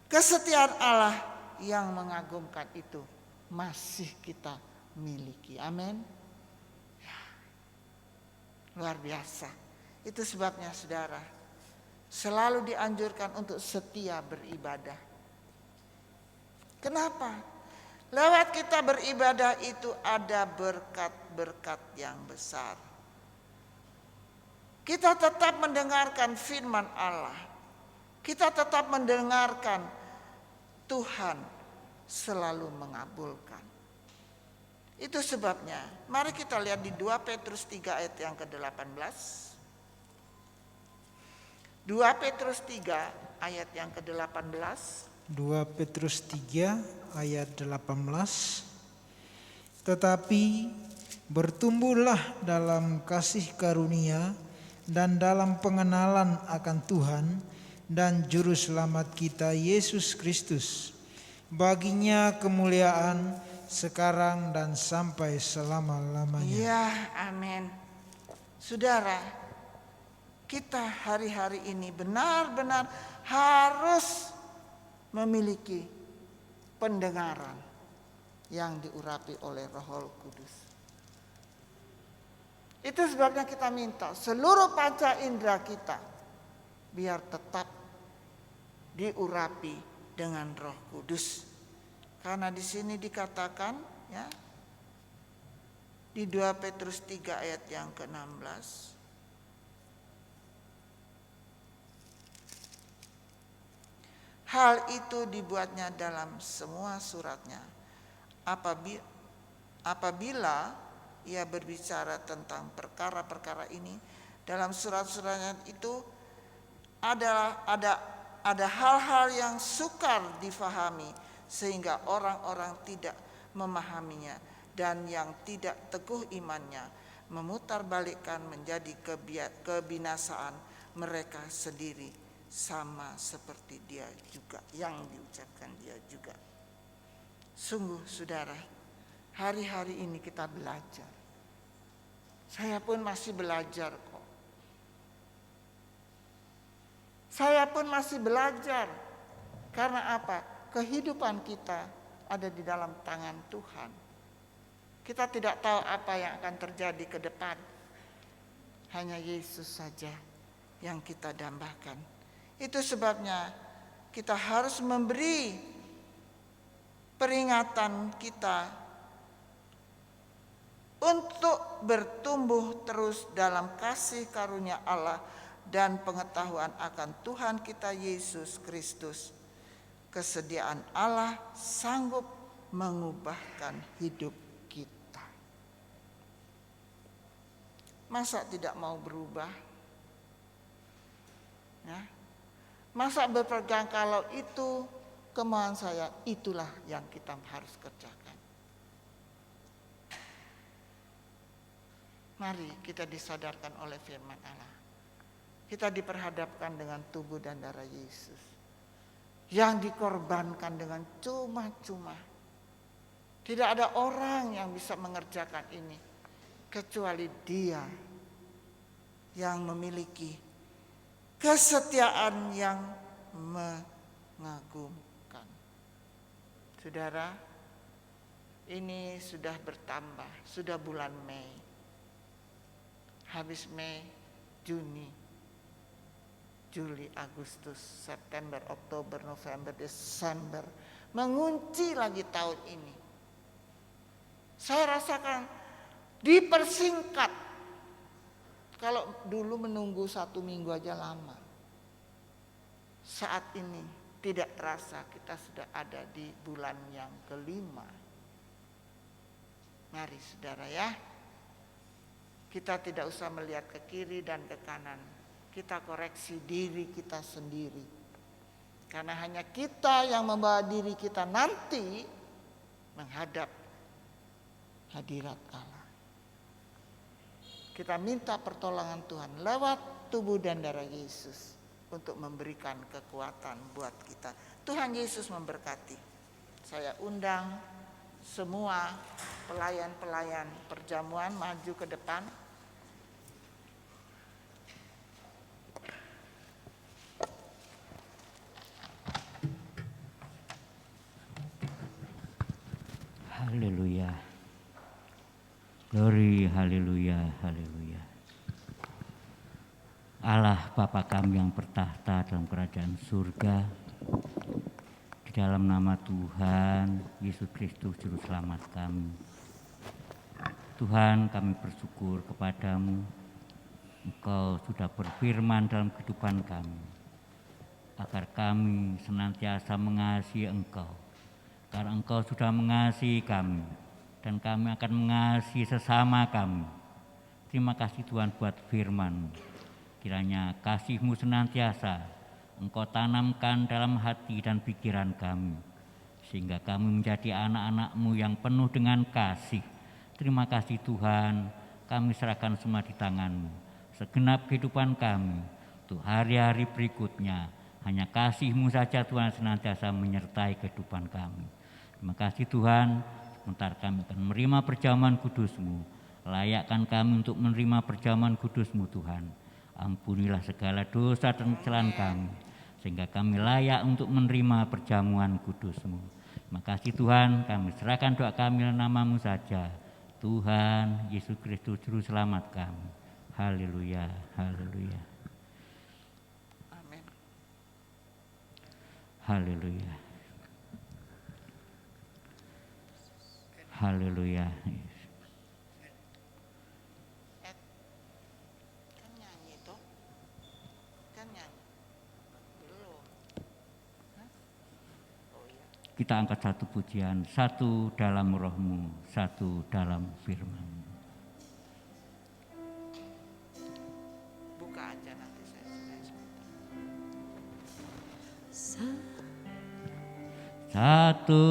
kesetiaan Allah yang mengagumkan itu masih kita miliki. Amin. Ya, luar biasa. Itu sebabnya saudara, selalu dianjurkan untuk setia beribadah. Kenapa? Lewat kita beribadah itu ada berkat-berkat yang besar. Kita tetap mendengarkan firman Allah. Kita tetap mendengarkan Tuhan selalu mengabulkan. Itu sebabnya mari kita lihat di 2 Petrus 3 ayat yang ke-18. 2 Petrus 3 ayat yang ke-18. 2 Petrus 3 ayat 18. Tetapi bertumbuhlah dalam kasih karunia dan dalam pengenalan akan Tuhan dan juru selamat kita Yesus Kristus. Baginya kemuliaan sekarang dan sampai selama-lamanya. Ya, amin. Saudara, kita hari-hari ini benar-benar harus memiliki pendengaran yang diurapi oleh Roh Kudus. Itu sebabnya kita minta seluruh panca indera kita biar tetap diurapi dengan Roh Kudus. Karena di sini dikatakan ya, di 2 Petrus 3 ayat yang ke-16. Hal itu dibuatnya dalam semua suratnya. Apabila ia berbicara tentang perkara-perkara ini, dalam surat-suratnya itu ada hal-hal yang sukar difahami, sehingga orang-orang tidak memahaminya, dan yang tidak teguh imannya memutarbalikkan menjadi kebinasaan mereka sendiri, sama seperti dia juga, yang diucapkan dia juga. Sungguh saudara, hari-hari ini kita belajar. Saya pun masih belajar kok. Saya pun masih belajar. Karena apa? Kehidupan kita ada di dalam tangan Tuhan. Kita tidak tahu apa yang akan terjadi ke depan. Hanya Yesus saja yang kita dambakan. Itu sebabnya kita harus memberi peringatan kita untuk bertumbuh terus dalam kasih karunia Allah dan pengetahuan akan Tuhan kita Yesus Kristus. Kesediaan Allah sanggup mengubahkan hidup kita. Masa tidak mau berubah? Ya. Masa berpegang kalau itu kemauan saya, itulah yang kita harus kerjakan. Mari kita disadarkan oleh firman Allah. Kita diperhadapkan dengan tubuh dan darah Yesus yang dikorbankan dengan cuma-cuma. Tidak ada orang yang bisa mengerjakan ini kecuali Dia yang memiliki kesetiaan yang mengagumkan. Saudara, ini sudah bertambah, sudah bulan Mei. Habis Mei, Juni, Juli, Agustus, September, Oktober, November, Desember. Mengunci lagi tahun ini. Saya rasakan dipersingkat. Kalau dulu menunggu 1 minggu aja lama. Saat ini tidak terasa kita sudah ada di bulan yang kelima. Mari saudara ya. Kita tidak usah melihat ke kiri dan ke kanan. Kita koreksi diri kita sendiri. Karena hanya kita yang membawa diri kita nanti menghadap hadirat Allah. Kita minta pertolongan Tuhan lewat tubuh dan darah Yesus untuk memberikan kekuatan buat kita. Tuhan Yesus memberkati. Saya undang semua pelayan-pelayan perjamuan maju ke depan. Haleluya. Glory, haleluya, haleluya. Allah Bapa kami yang bertahta dalam kerajaan surga, di dalam nama Tuhan Yesus Kristus Juru Selamat kami. Tuhan, kami bersyukur kepadamu, Engkau sudah berfirman dalam kehidupan kami, agar kami senantiasa mengasihi Engkau, karena Engkau sudah mengasihi kami, dan kami akan mengasihi sesama kami. Terima kasih Tuhan buat firman-Mu. Kiranya kasih-Mu senantiasa Engkau tanamkan dalam hati dan pikiran kami, sehingga kami menjadi anak-anak-Mu yang penuh dengan kasih. Terima kasih Tuhan, kami serahkan semua di tangan-Mu. Segenap kehidupan kami, untuk hari-hari berikutnya, hanya kasih-Mu saja Tuhan senantiasa menyertai kehidupan kami. Terima kasih Tuhan. Sebentar kami akan menerima perjamuan kudus-Mu. Layakkan kami untuk menerima perjamuan kudus-Mu Tuhan. Ampunilah segala dosa dan kesalahan kami, sehingga kami layak untuk menerima perjamuan kudus-Mu. Terima kasih Tuhan, kami serahkan doa kami dalam nama-Mu saja. Tuhan Yesus Kristus Juru Selamat kami. Haleluya, haleluya. Amin. Haleluya. Haleluya. Kan nyanyi toh? Kan nyanyi? Belum. Hah? Oh iya. Kita angkat satu pujian, satu dalam roh-Mu, satu dalam firman-Mu. Buka aja nanti saya sebentar. Satu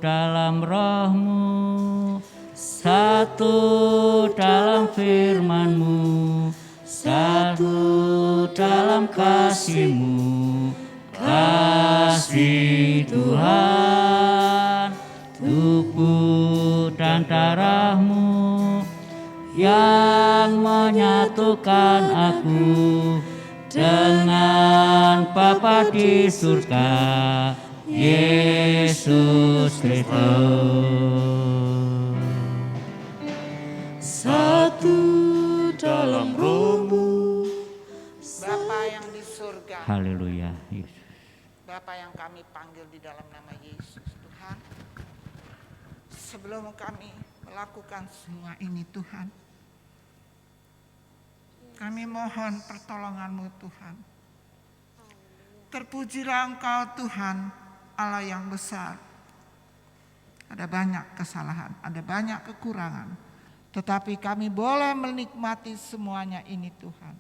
dalam roh-Mu, satu dalam firman-Mu, satu dalam kasih-Mu, kasih Tuhan, tubuh dan darah-Mu yang menyatukan aku dengan Bapa di surga, Yesus Kristus. Satu dalam rohmu. Bapa yang di surga, Haleluya, Yesus. Bapa yang kami panggil di dalam nama Yesus, Tuhan. Sebelum kami melakukan semua ini, Tuhan, kami mohon pertolongan-Mu, Tuhan. Terpujilah Engkau, Tuhan, Allah yang besar. Ada banyak kesalahan, ada banyak kekurangan, tetapi kami boleh menikmati semuanya ini, Tuhan.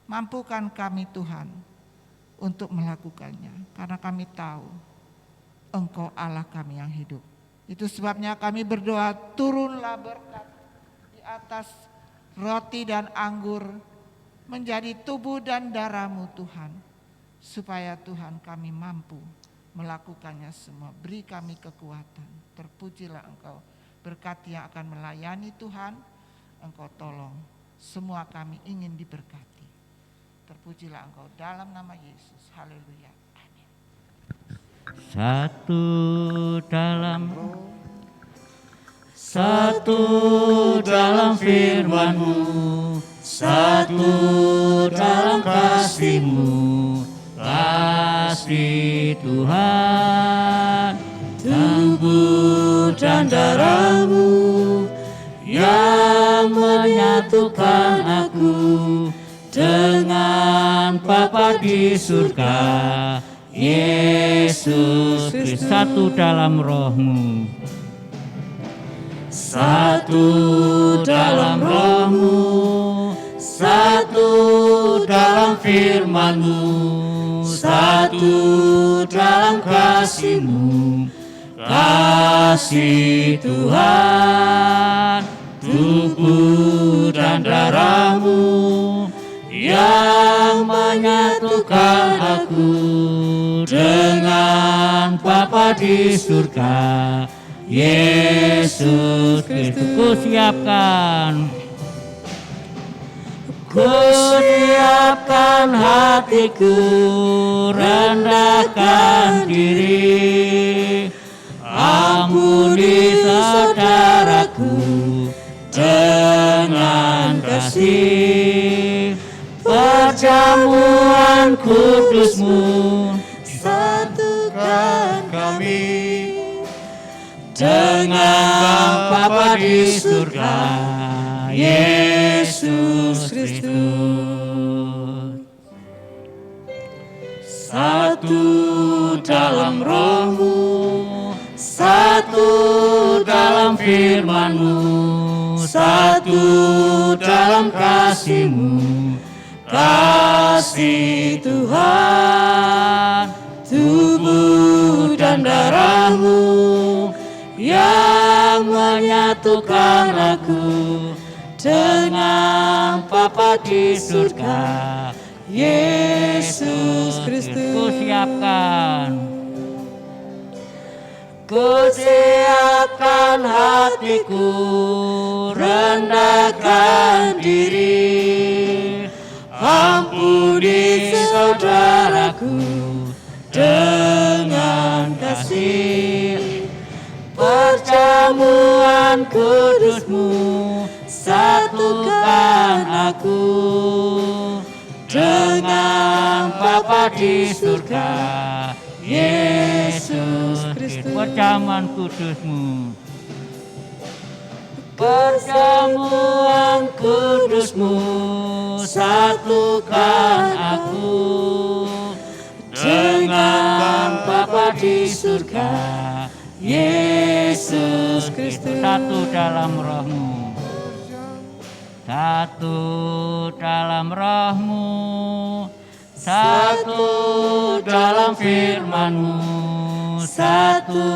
Mampukan kami, Tuhan, untuk melakukannya, karena kami tahu Engkau Allah kami yang hidup. Itu sebabnya kami berdoa, turunlah berkat di atas roti dan anggur menjadi tubuh dan darah-Mu, Tuhan, supaya Tuhan kami mampu melakukannya semua. Beri kami kekuatan. Terpujilah Engkau, berkati yang akan melayani, Tuhan. Engkau tolong, semua kami ingin diberkati. Terpujilah Engkau dalam nama Yesus. Haleluya. Amin. Satu dalam firman-Mu, satu dalam kasih-Mu, kasih Tuhan, tubuh dan darah-Mu yang menyatukan aku dengan Bapa di surga, Yesus Kristus. Satu dalam roh-Mu, satu dalam roh-Mu, satu dalam firman-Mu, satu dalam kasih-Mu, kasih Tuhan, tubuh dan darah-Mu yang menyatukan aku dengan Bapa di surga, Yesus Kristus. Kusiapkan hatiku, rendahkan diri, ampuni saudaraku dengan kasih. Perjamuan kudus-Mu satukan kami dengan Bapa di surga, Yesus Kristus. Satu dalam roh-Mu, satu dalam firman-Mu, satu dalam kasih-Mu, kasih Tuhan, tubuh dan darah-Mu yang menyatukan aku dengan Bapa di surga, Yesus Kristus. Kusiapkan hatiku, rendahkan diri, ampuni saudaraku dengan kasih. Perjamuan kudus-Mu satukan aku dengan Bapa di surga, Yesus Kristus. Perjamuan kudus-Mu, perjamuan kudus-Mu satukan aku dengan Bapa di surga, Yesus Kristus. Satu dalam roh-Mu, satu dalam roh-Mu, satu dalam firman-Mu, satu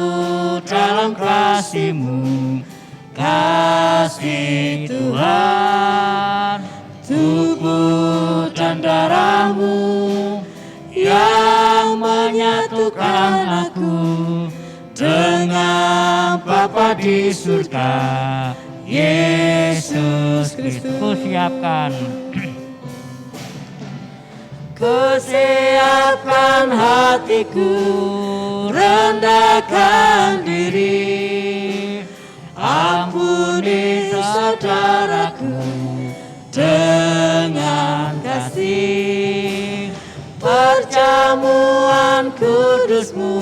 dalam kasih-Mu, kasih Tuhan, tubuh dan darah-Mu yang menyatukan aku dengan Bapa di surga, Yesus Kristus. Siapkan Ku siapkan hatiku, rendahkan diri, ampuni saudaraku dengan kasih. Perjamuan kudus-Mu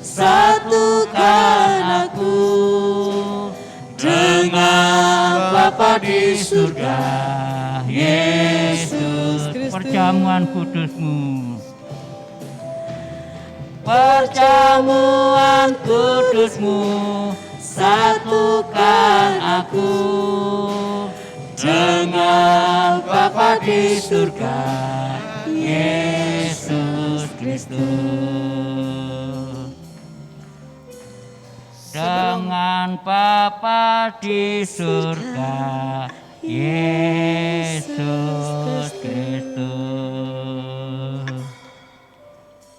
satukan aku dengan Bapa di surga, Yesus Kristus. Perjamuan kudus-Mu, perjamuan kudus-Mu satukan aku dengan Bapa di surga, Yesus Kristus. dengan Bapa di surga, Yesus Kristus.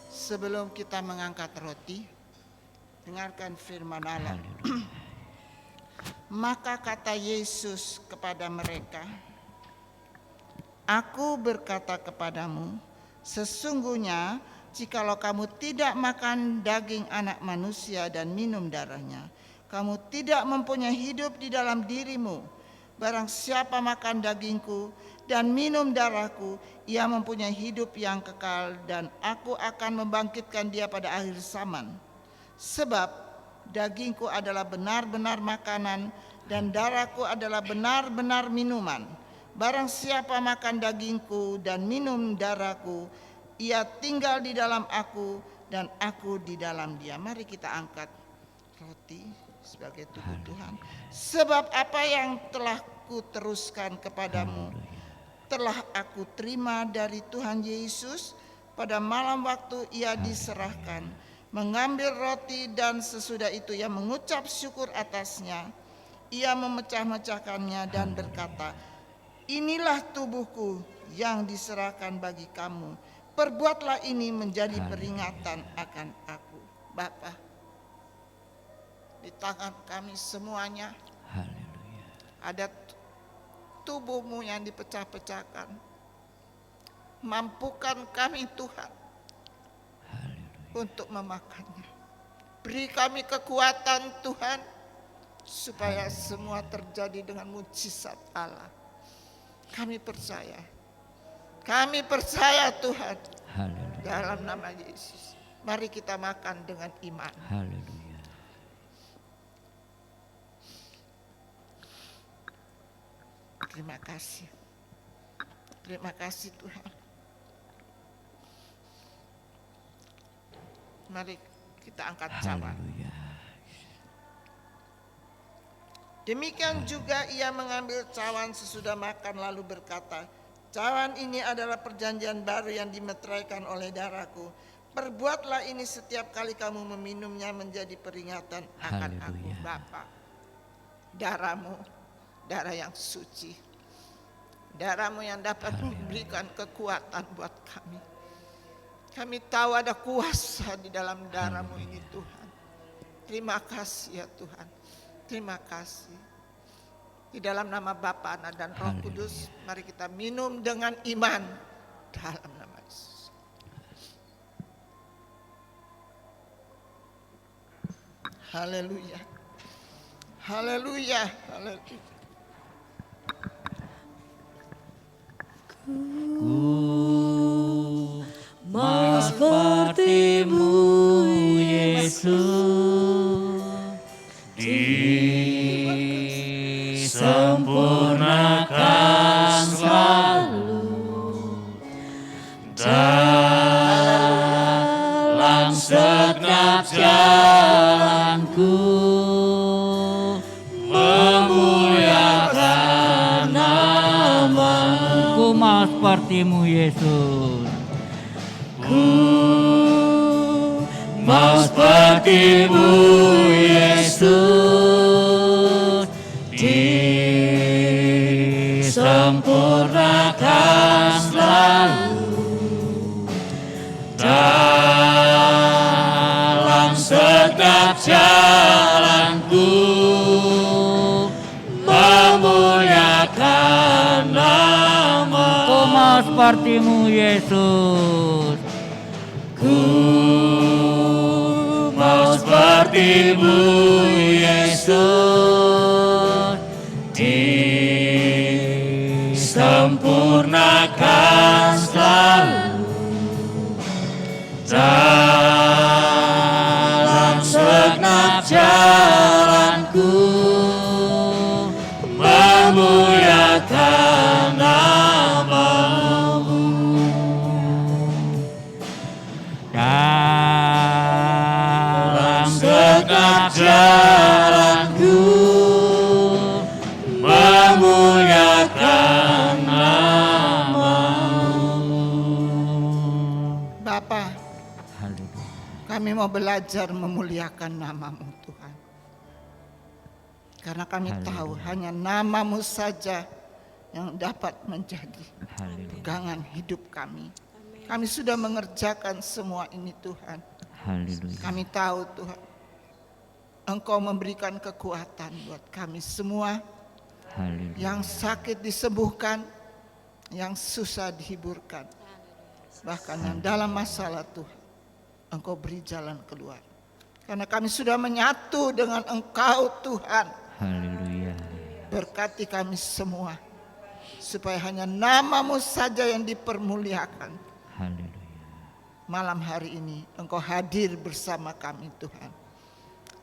Sebelum kita mengangkat roti, dengarkan firman Allah. Maka kata Yesus kepada mereka, Aku berkata kepadamu, sesungguhnya jikalau kamu tidak makan daging anak manusia dan minum darahnya, kamu tidak mempunyai hidup di dalam dirimu. Barang siapa makan dagingku dan minum darahku, ia mempunyai hidup yang kekal, dan aku akan membangkitkan dia pada akhir zaman. Sebab dagingku adalah benar-benar makanan, dan darahku adalah benar-benar minuman. Barang siapa makan dagingku dan minum darahku, ia tinggal di dalam aku dan aku di dalam dia. Mari kita angkat roti sebagai tubuh Tuhan. Sebab apa yang telah kuteruskan kepadamu telah aku terima dari Tuhan Yesus pada malam waktu ia diserahkan. Mengambil roti dan sesudah itu ia mengucap syukur atasnya. Ia memecah-mecahkannya dan berkata, Inilah tubuhku yang diserahkan bagi kamu. Perbuatlah ini menjadi peringatan akan aku. Bapa, di tangan kami semuanya ada tubuh-Mu yang dipecah-pecahkan. Mampukan kami Tuhan untuk memakannya. Beri kami kekuatan Tuhan, supaya semua terjadi dengan mujizat Allah. Kami percaya Tuhan. Haleluya. Dalam nama Yesus, mari kita makan dengan iman. Haleluya. Terima kasih Tuhan. Mari kita angkat cawan. Haleluya. Demikian juga ia mengambil cawan sesudah makan lalu berkata, Cawan ini adalah perjanjian baru yang dimeteraikan oleh darahku. Perbuatlah ini setiap kali kamu meminumnya menjadi peringatan akan aku. Bapa, darah-Mu, darah yang suci, darah-Mu yang dapat memberikan kekuatan buat kami. Kami tahu ada kuasa di dalam darah-Mu ini Tuhan. Terima kasih ya Tuhan. Terima kasih. Di dalam nama Bapa, Anak dan Roh Kudus, mari kita minum dengan iman dalam nama Yesus. Haleluya. Haleluya. Haleluya. Ku mau seperti-Mu Yesus, disempurnakan selalu dalam setiap jalanku, memuliakan nama-Mu. Ku mau seperti-Mu Yesus, mau seperti-Mu Yesus, disempurnakan selalu dalam setiap jalanku, memuliakan nama-Mu. Ku mau seperti-Mu Yesus. Ku mau seperti-Mu Yesus, disempurnakan selalu dalam segenap jalanku, memuliakan nama-Mu. Dalam segenap jalanku, memuliakan nama-Mu. Bapa, Haleluya. kami mau belajar memuliakan nama-Mu Tuhan. Karena kami Haleluya. tahu hanya nama-Mu saja yang dapat menjadi Haleluya. pegangan hidup kami. Kami sudah mengerjakan semua ini Tuhan. Haleluya. Kami tahu Tuhan, Engkau memberikan kekuatan buat kami semua. Haleluya. Yang sakit disembuhkan, yang susah dihiburkan. Bahkan yang dalam masalah Tuhan, Engkau beri jalan keluar. Karena kami sudah menyatu dengan Engkau Tuhan. Haleluya. Berkati kami semua, supaya hanya nama-Mu saja yang dipermuliakan. Haleluya. Malam hari ini Engkau hadir bersama kami Tuhan.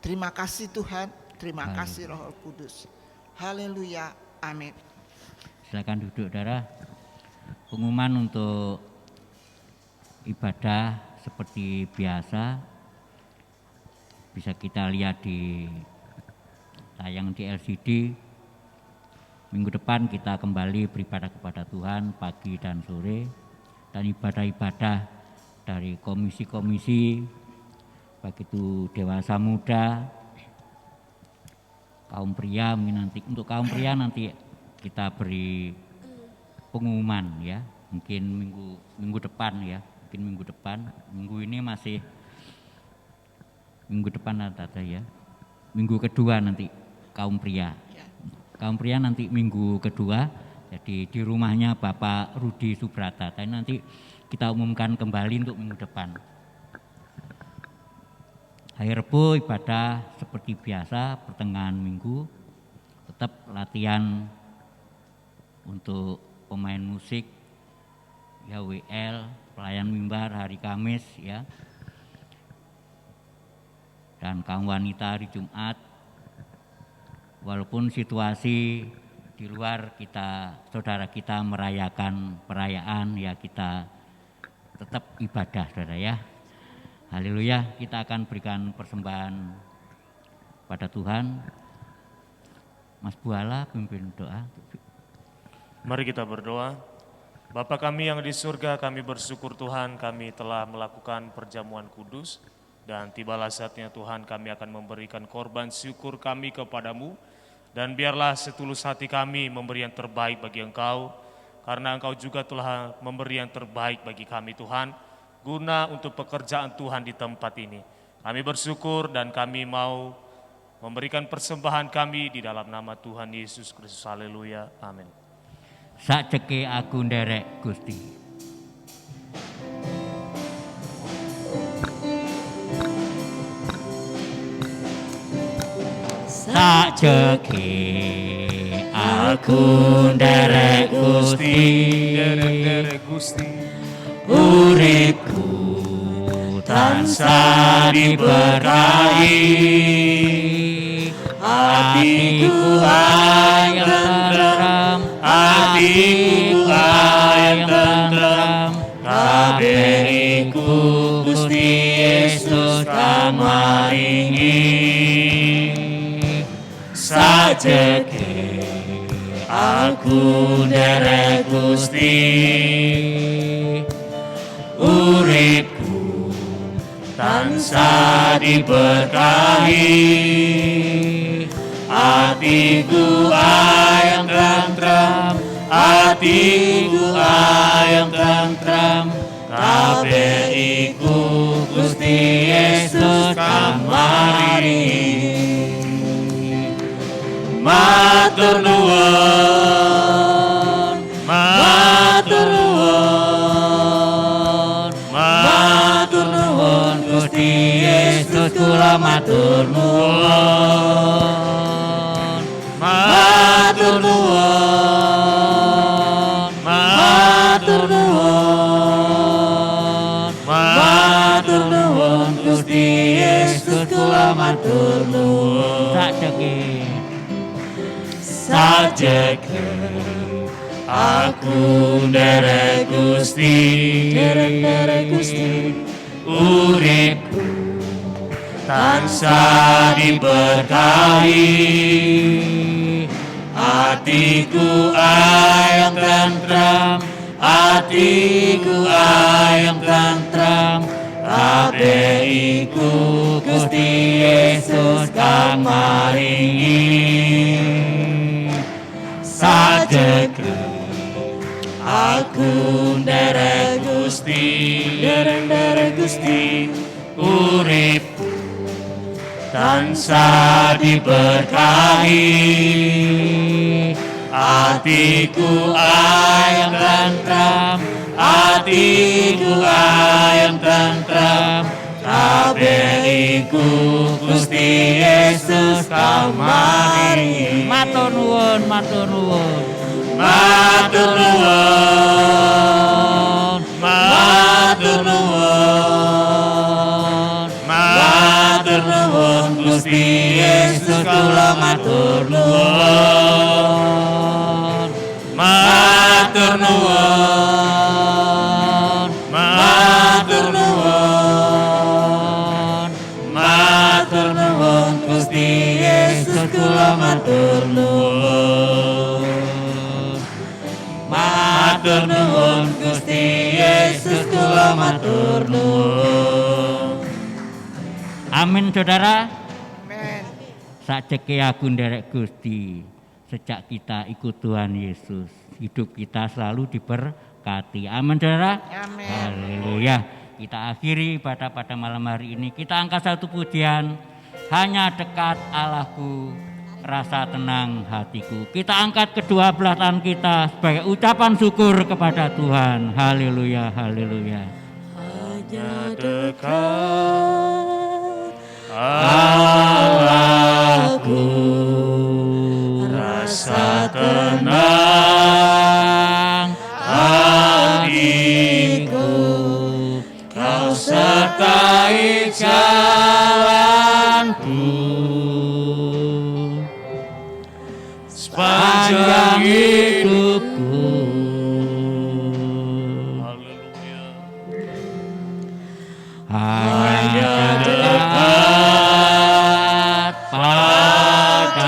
Terima kasih Tuhan, terima kasih Roh Kudus. Haleluya, amin. Silakan duduk, saudara. Pengumuman untuk ibadah seperti biasa bisa kita lihat di tayang di LCD. Minggu depan kita kembali beribadah kepada Tuhan pagi dan sore, dan ibadah-ibadah dari komisi-komisi, baik itu dewasa muda, kaum pria. Nanti untuk kaum pria nanti kita beri pengumuman ya, mungkin minggu depan ya, minggu depan. Minggu ini masih minggu depan ada ya, minggu kedua nanti kaum pria. Kaum pria nanti minggu kedua, jadi di rumahnya Bapak Rudi Subrata. Tapi nanti kita umumkan kembali untuk minggu depan. Hari Rebo ibadah seperti biasa, pertengahan minggu tetap latihan untuk pemain musik, ya WL, pelayan mimbar hari Kamis ya, dan kaum wanita hari Jumat. Walaupun situasi di luar kita, saudara kita merayakan perayaan ya, kita tetap ibadah saudara ya. Haleluya, kita akan berikan persembahan pada Tuhan. Mas Buala pimpin doa. Mari kita berdoa. Bapa kami yang di surga, kami bersyukur Tuhan kami telah melakukan perjamuan kudus, dan tibalah saatnya Tuhan kami akan memberikan korban syukur kami kepadamu, dan biarlah setulus hati kami memberi yang terbaik bagi Engkau, karena Engkau juga telah memberi yang terbaik bagi kami Tuhan, guna untuk pekerjaan Tuhan di tempat ini. Kami bersyukur dan kami mau memberikan persembahan kami di dalam nama Tuhan Yesus Kristus. Haleluya, amin. Sakjeke aku nderek Gusti. Sakjeke aku nderek Gusti, Derek Gusti, uripku tansah diberkahi, hatiku ayam tenteram, hatiku ayam tenteram, kabeh iku Gusti Yesus kang maringi. Sajeke aku nderek Gusti, uripku tansah diberkahi, hatiku ayam tenteram, hatiku ayam tenteram, kabeh iku Gusti Yesus kang maringi. Matur nuwun, matur nuwun. Yesus kula matur nuwun. Matur nuwun, matur nuwun, matur nuwun Gusti Yesus kula matur nuwun. Sajeke aku nderek Gusti, uripku tansah diberkahi, atiku ayam tentram, atiku ayam tentram, kabeh iku Gusti Yesus kang maringi. Sajeke aku nderek Gusti, uripku tansah diberkahi, atiku ayam tentram, atiku ayam tentram, kabeh iku Gusti Yesus kang maringi. Matur nuwun, matur nuwun. Matur nuwun, matur nuwun, matur nuwun Gusti Yesus kula matur nuwun. Matur nuwun, matur nuwun, matur nuwun Gusti Yesus kula matur nuwun. Matur nuwun Gusti Yesus kula matur nuwun. Amin saudara. Amin. Sajeke aku nderek Gusti. Sejak kita ikut Tuhan Yesus, hidup kita selalu diberkati. Amin saudara. Amin. Haleluya. Kita akhiri ibadah pada malam hari ini. Kita angkat satu pujian. Hanya dekat Allahku, rasa tenang hatiku. Kita angkat kedua belah tangan kita sebagai ucapan syukur kepada Tuhan. Haleluya, haleluya. Hanya dekat Allahku, rasa tenang hatiku, kau sertai jalanku sepanjang hidupku. Hanya dekat padamu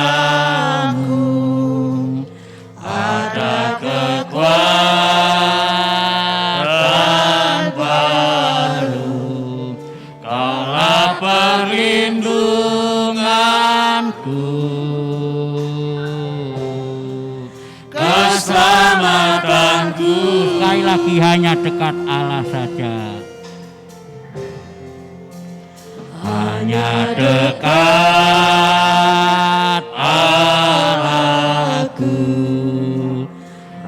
ada kekuatan baru, kaulah perlindunganku, keselamatanku. Sekali lagi hanya dekat Allah saja. Hanya dekat Allahku,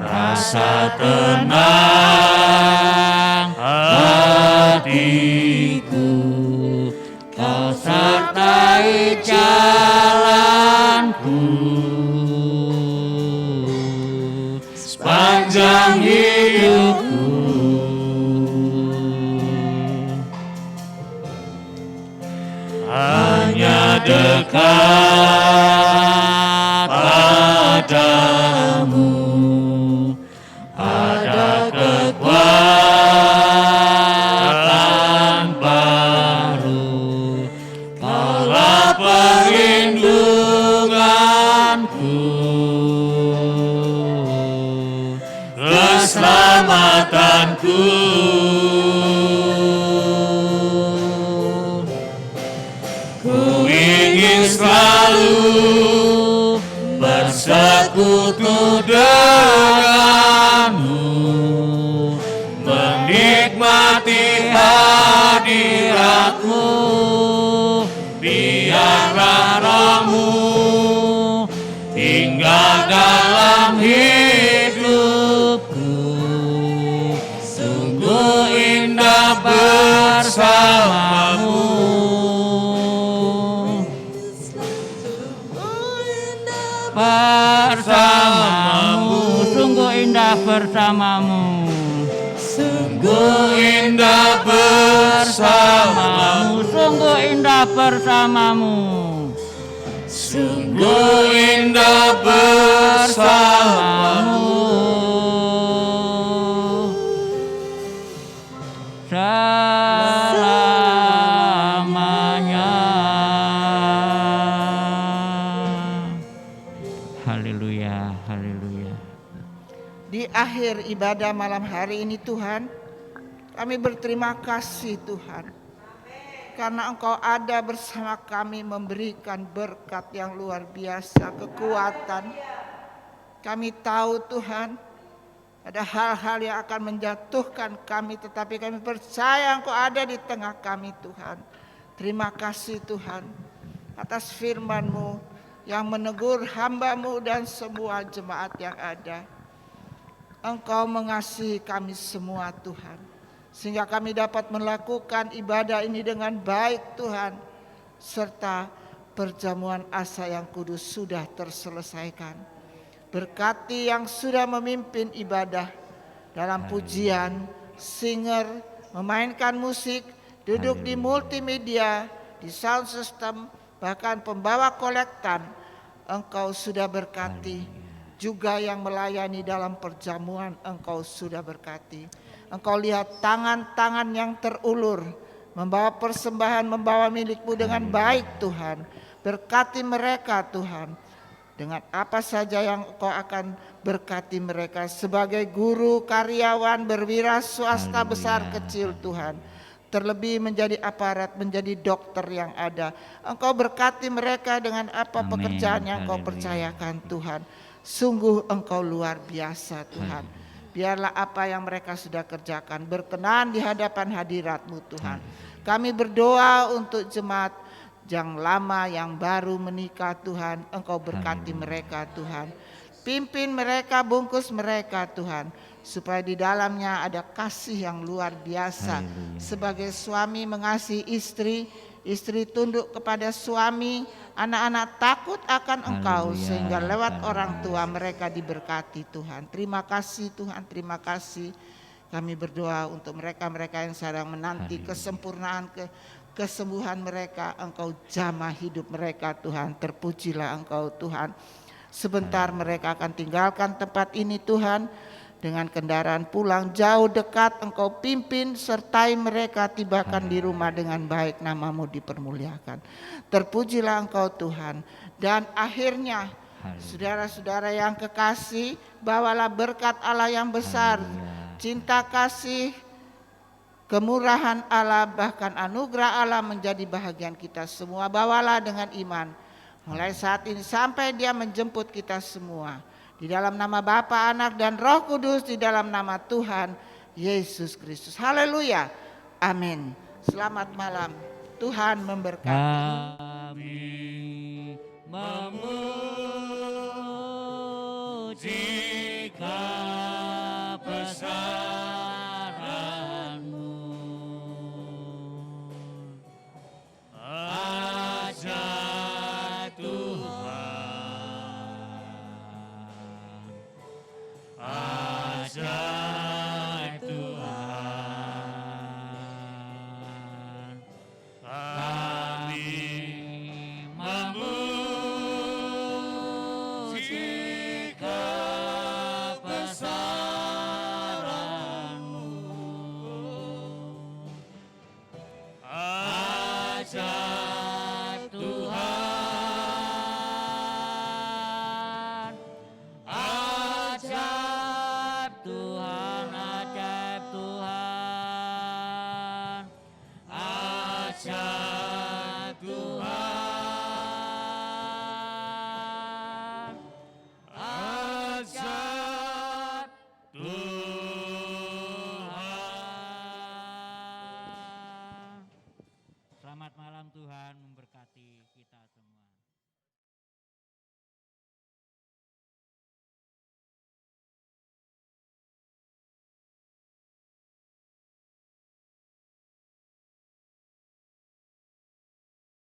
rasa tenang hatiku, kau sertai jalanku sepanjang hidupku. Hanya dekat padamu ada kekuatan baru, kaulah perlindunganku, keselamatanku. Selalu bersekutu denganmu, menikmati hadiratmu, biarlah rohmu tinggal dalam hidupku, sungguh indah bersamamu. bersamamu. Sungguh indah bersamamu. Sungguh indah bersamamu. Sungguh indah bersamamu. Selamanya. Haleluya, haleluya. Di akhir ibadah malam hari ini Tuhan, kami berterima kasih Tuhan, karena Engkau ada bersama kami memberikan berkat yang luar biasa, kekuatan. Kami tahu Tuhan, ada hal-hal yang akan menjatuhkan kami, tetapi kami percaya Engkau ada di tengah kami Tuhan. Terima kasih Tuhan atas firman-Mu yang menegur hamba-Mu dan semua jemaat yang ada. Engkau mengasihi kami semua Tuhan, sehingga kami dapat melakukan ibadah ini dengan baik Tuhan, serta perjamuan asa yang kudus sudah terselesaikan. Berkati yang sudah memimpin ibadah dalam pujian, singer, memainkan musik, duduk di multimedia, di sound system, bahkan pembawa kolektan. Engkau sudah berkati. Juga yang melayani dalam perjamuan Engkau sudah berkati. Engkau lihat tangan-tangan yang terulur, membawa persembahan, membawa milik-Mu dengan baik Tuhan. Berkati mereka Tuhan, dengan apa saja yang Engkau akan berkati mereka sebagai guru, karyawan, berwira swasta besar kecil Tuhan. Terlebih menjadi aparat, menjadi dokter yang ada. Engkau berkati mereka dengan apa pekerjaan yang Engkau percayakan Tuhan. Sungguh Engkau luar biasa Tuhan. Biarlah apa yang mereka sudah kerjakan berkenan di hadapan hadirat-Mu Tuhan. Kami berdoa untuk jemaat yang lama, yang baru menikah Tuhan. Engkau berkati mereka Tuhan. Pimpin mereka, bungkus mereka Tuhan, supaya di dalamnya ada kasih yang luar biasa. Sebagai suami mengasihi istri, istri tunduk kepada suami, anak-anak takut akan Engkau, sehingga lewat orang tua mereka diberkati Tuhan. Terima kasih Tuhan, terima kasih. Kami berdoa untuk mereka-mereka yang sedang menanti kesempurnaan, kesembuhan mereka. Engkau jamah hidup mereka Tuhan. Terpujilah Engkau Tuhan. Sebentar mereka akan tinggalkan tempat ini Tuhan, dengan kendaraan pulang jauh dekat. Engkau pimpin, sertai mereka, tibakan di rumah dengan baik, nama-Mu dipermuliakan. Terpujilah Engkau Tuhan. Dan akhirnya saudara-saudara yang kekasih, bawalah berkat Allah yang besar, cinta kasih, kemurahan Allah, bahkan anugerah Allah menjadi bahagian kita semua. Bawalah dengan iman mulai saat ini sampai Dia menjemput kita semua. Di dalam nama Bapa, Anak, dan Roh Kudus, di dalam nama Tuhan Yesus Kristus. Haleluya. Amin. Selamat malam. Tuhan memberkati. Kami memuji Kau besar.